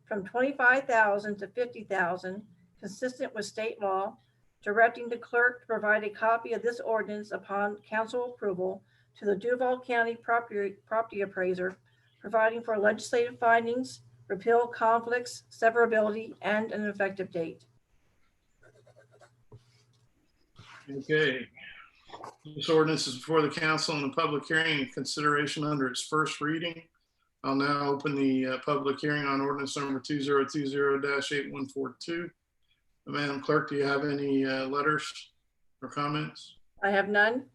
S4: from $25,000 to $50,000, consistent with state law, directing the clerk to provide a copy of this ordinance upon council approval to the Duval County property appraiser, providing for legislative findings, repeal conflicts, severability, and an effective date.
S1: Okay. This ordinance is before the council in a public hearing and consideration under its first reading. I'll now open the public hearing on ordinance number 2020-8142. Madam Clerk, do you have any letters or comments?
S4: I have none.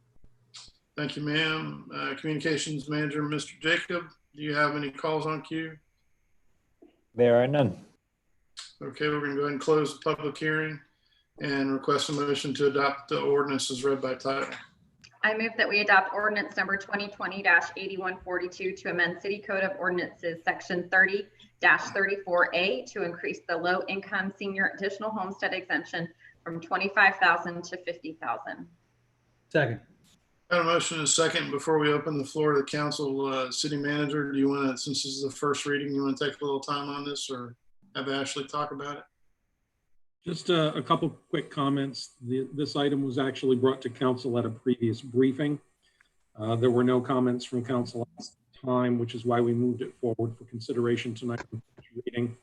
S1: Thank you, ma'am. Communications Manager, Mr. Jacob, do you have any calls on queue?
S14: There are none.
S1: Okay, we're going to go ahead and close the public hearing and request a motion to adopt the ordinance as read by title.
S5: I move that we adopt ordinance number 2020-8142 to amend City Code of Ordinances, section 30-34A, to increase the low-income senior additional homestead exemption from $25,000 to $50,000.
S2: Second.
S1: Got a motion and a second. Before we open the floor to the council, city manager, do you want to, since this is the first reading, you want to take a little time on this or have Ashley talk about it?
S11: Just a couple quick comments. This item was actually brought to council at a previous briefing. There were no comments from council last time, which is why we moved it forward for consideration tonight on first reading.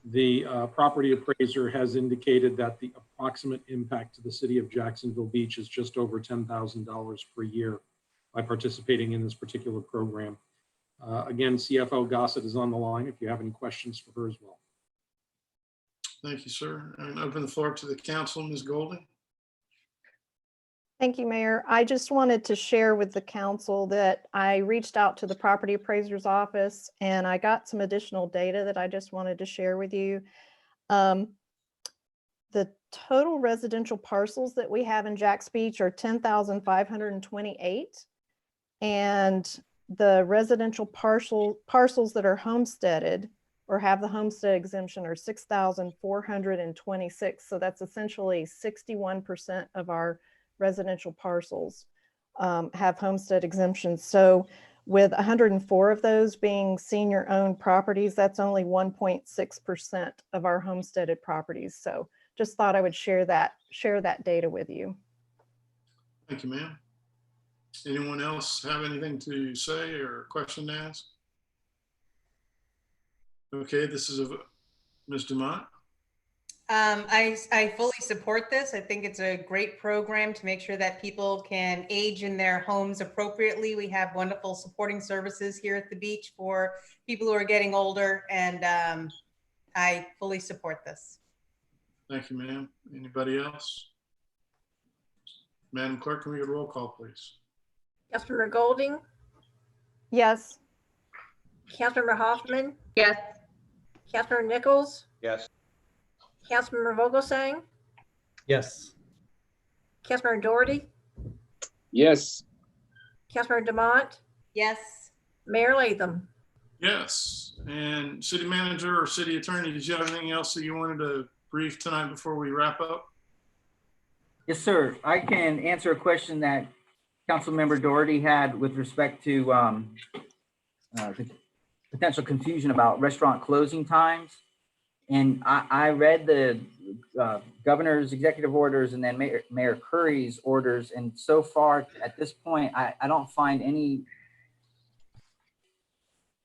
S11: The property appraiser has indicated that the approximate impact to the city of Jacksonville Beach is just over $10,000 per year by participating in this particular program. Again, CFO Gossett is on the line if you have any questions for her as well.
S1: Thank you, sir. And open the floor to the council, Ms. Golding.
S7: Thank you, Mayor. I just wanted to share with the council that I reached out to the property appraiser's office and I got some additional data that I just wanted to share with you. The total residential parcels that we have in Jax Beach are 10,528. And the residential parcels that are homesteaded or have the homestead exemption are 6,426. So that's essentially 61% of our residential parcels have homestead exemptions. So with 104 of those being senior owned properties, that's only 1.6% of our homesteaded properties. So just thought I would share that data with you.
S1: Thank you, ma'am. Anyone else have anything to say or a question to ask? Okay, this is Ms. Dumont.
S8: I fully support this. I think it's a great program to make sure that people can age in their homes appropriately. We have wonderful supporting services here at the beach for people who are getting older, and I fully support this.
S1: Thank you, ma'am. Anybody else? Madam Clerk, can we get a roll call, please?
S4: Councilmember Golding,
S7: Yes.
S4: Councilmember Hoffman,
S5: Yes.
S4: Councilmember Nichols,
S12: Yes.
S4: Councilmember Vogelsang,
S2: Yes.
S4: Councilmember Doherty,
S6: Yes.
S4: Councilmember Demont,
S8: Yes.
S4: Mayor Latham.
S1: Yes. And city manager or city attorney, did you have anything else that you wanted to brief tonight before we wrap up?
S3: Yes, sir. I can answer a question that Councilmember Doherty had with respect to potential confusion about restaurant closing times. And I read the governor's executive orders and then Mayor Curry's orders. And so far at this point, I don't find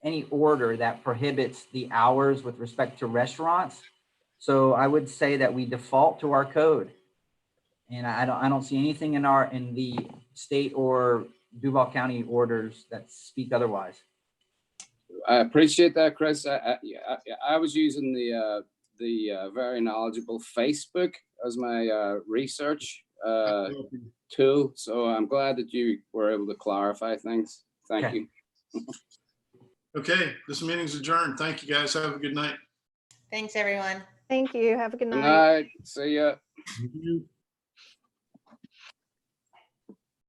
S3: any order that prohibits the hours with respect to restaurants. So I would say that we default to our code. And I don't see anything in the state or Duval County orders that speak otherwise.
S6: I appreciate that, Chris. I was using the very knowledgeable Facebook as my research tool, so I'm glad that you were able to clarify things. Thank you.
S1: Okay, this meeting's adjourned. Thank you, guys. Have a good night.
S8: Thanks, everyone.
S7: Thank you. Have a good
S6: Good
S7: night.
S6: night. See ya.
S1: Thank you.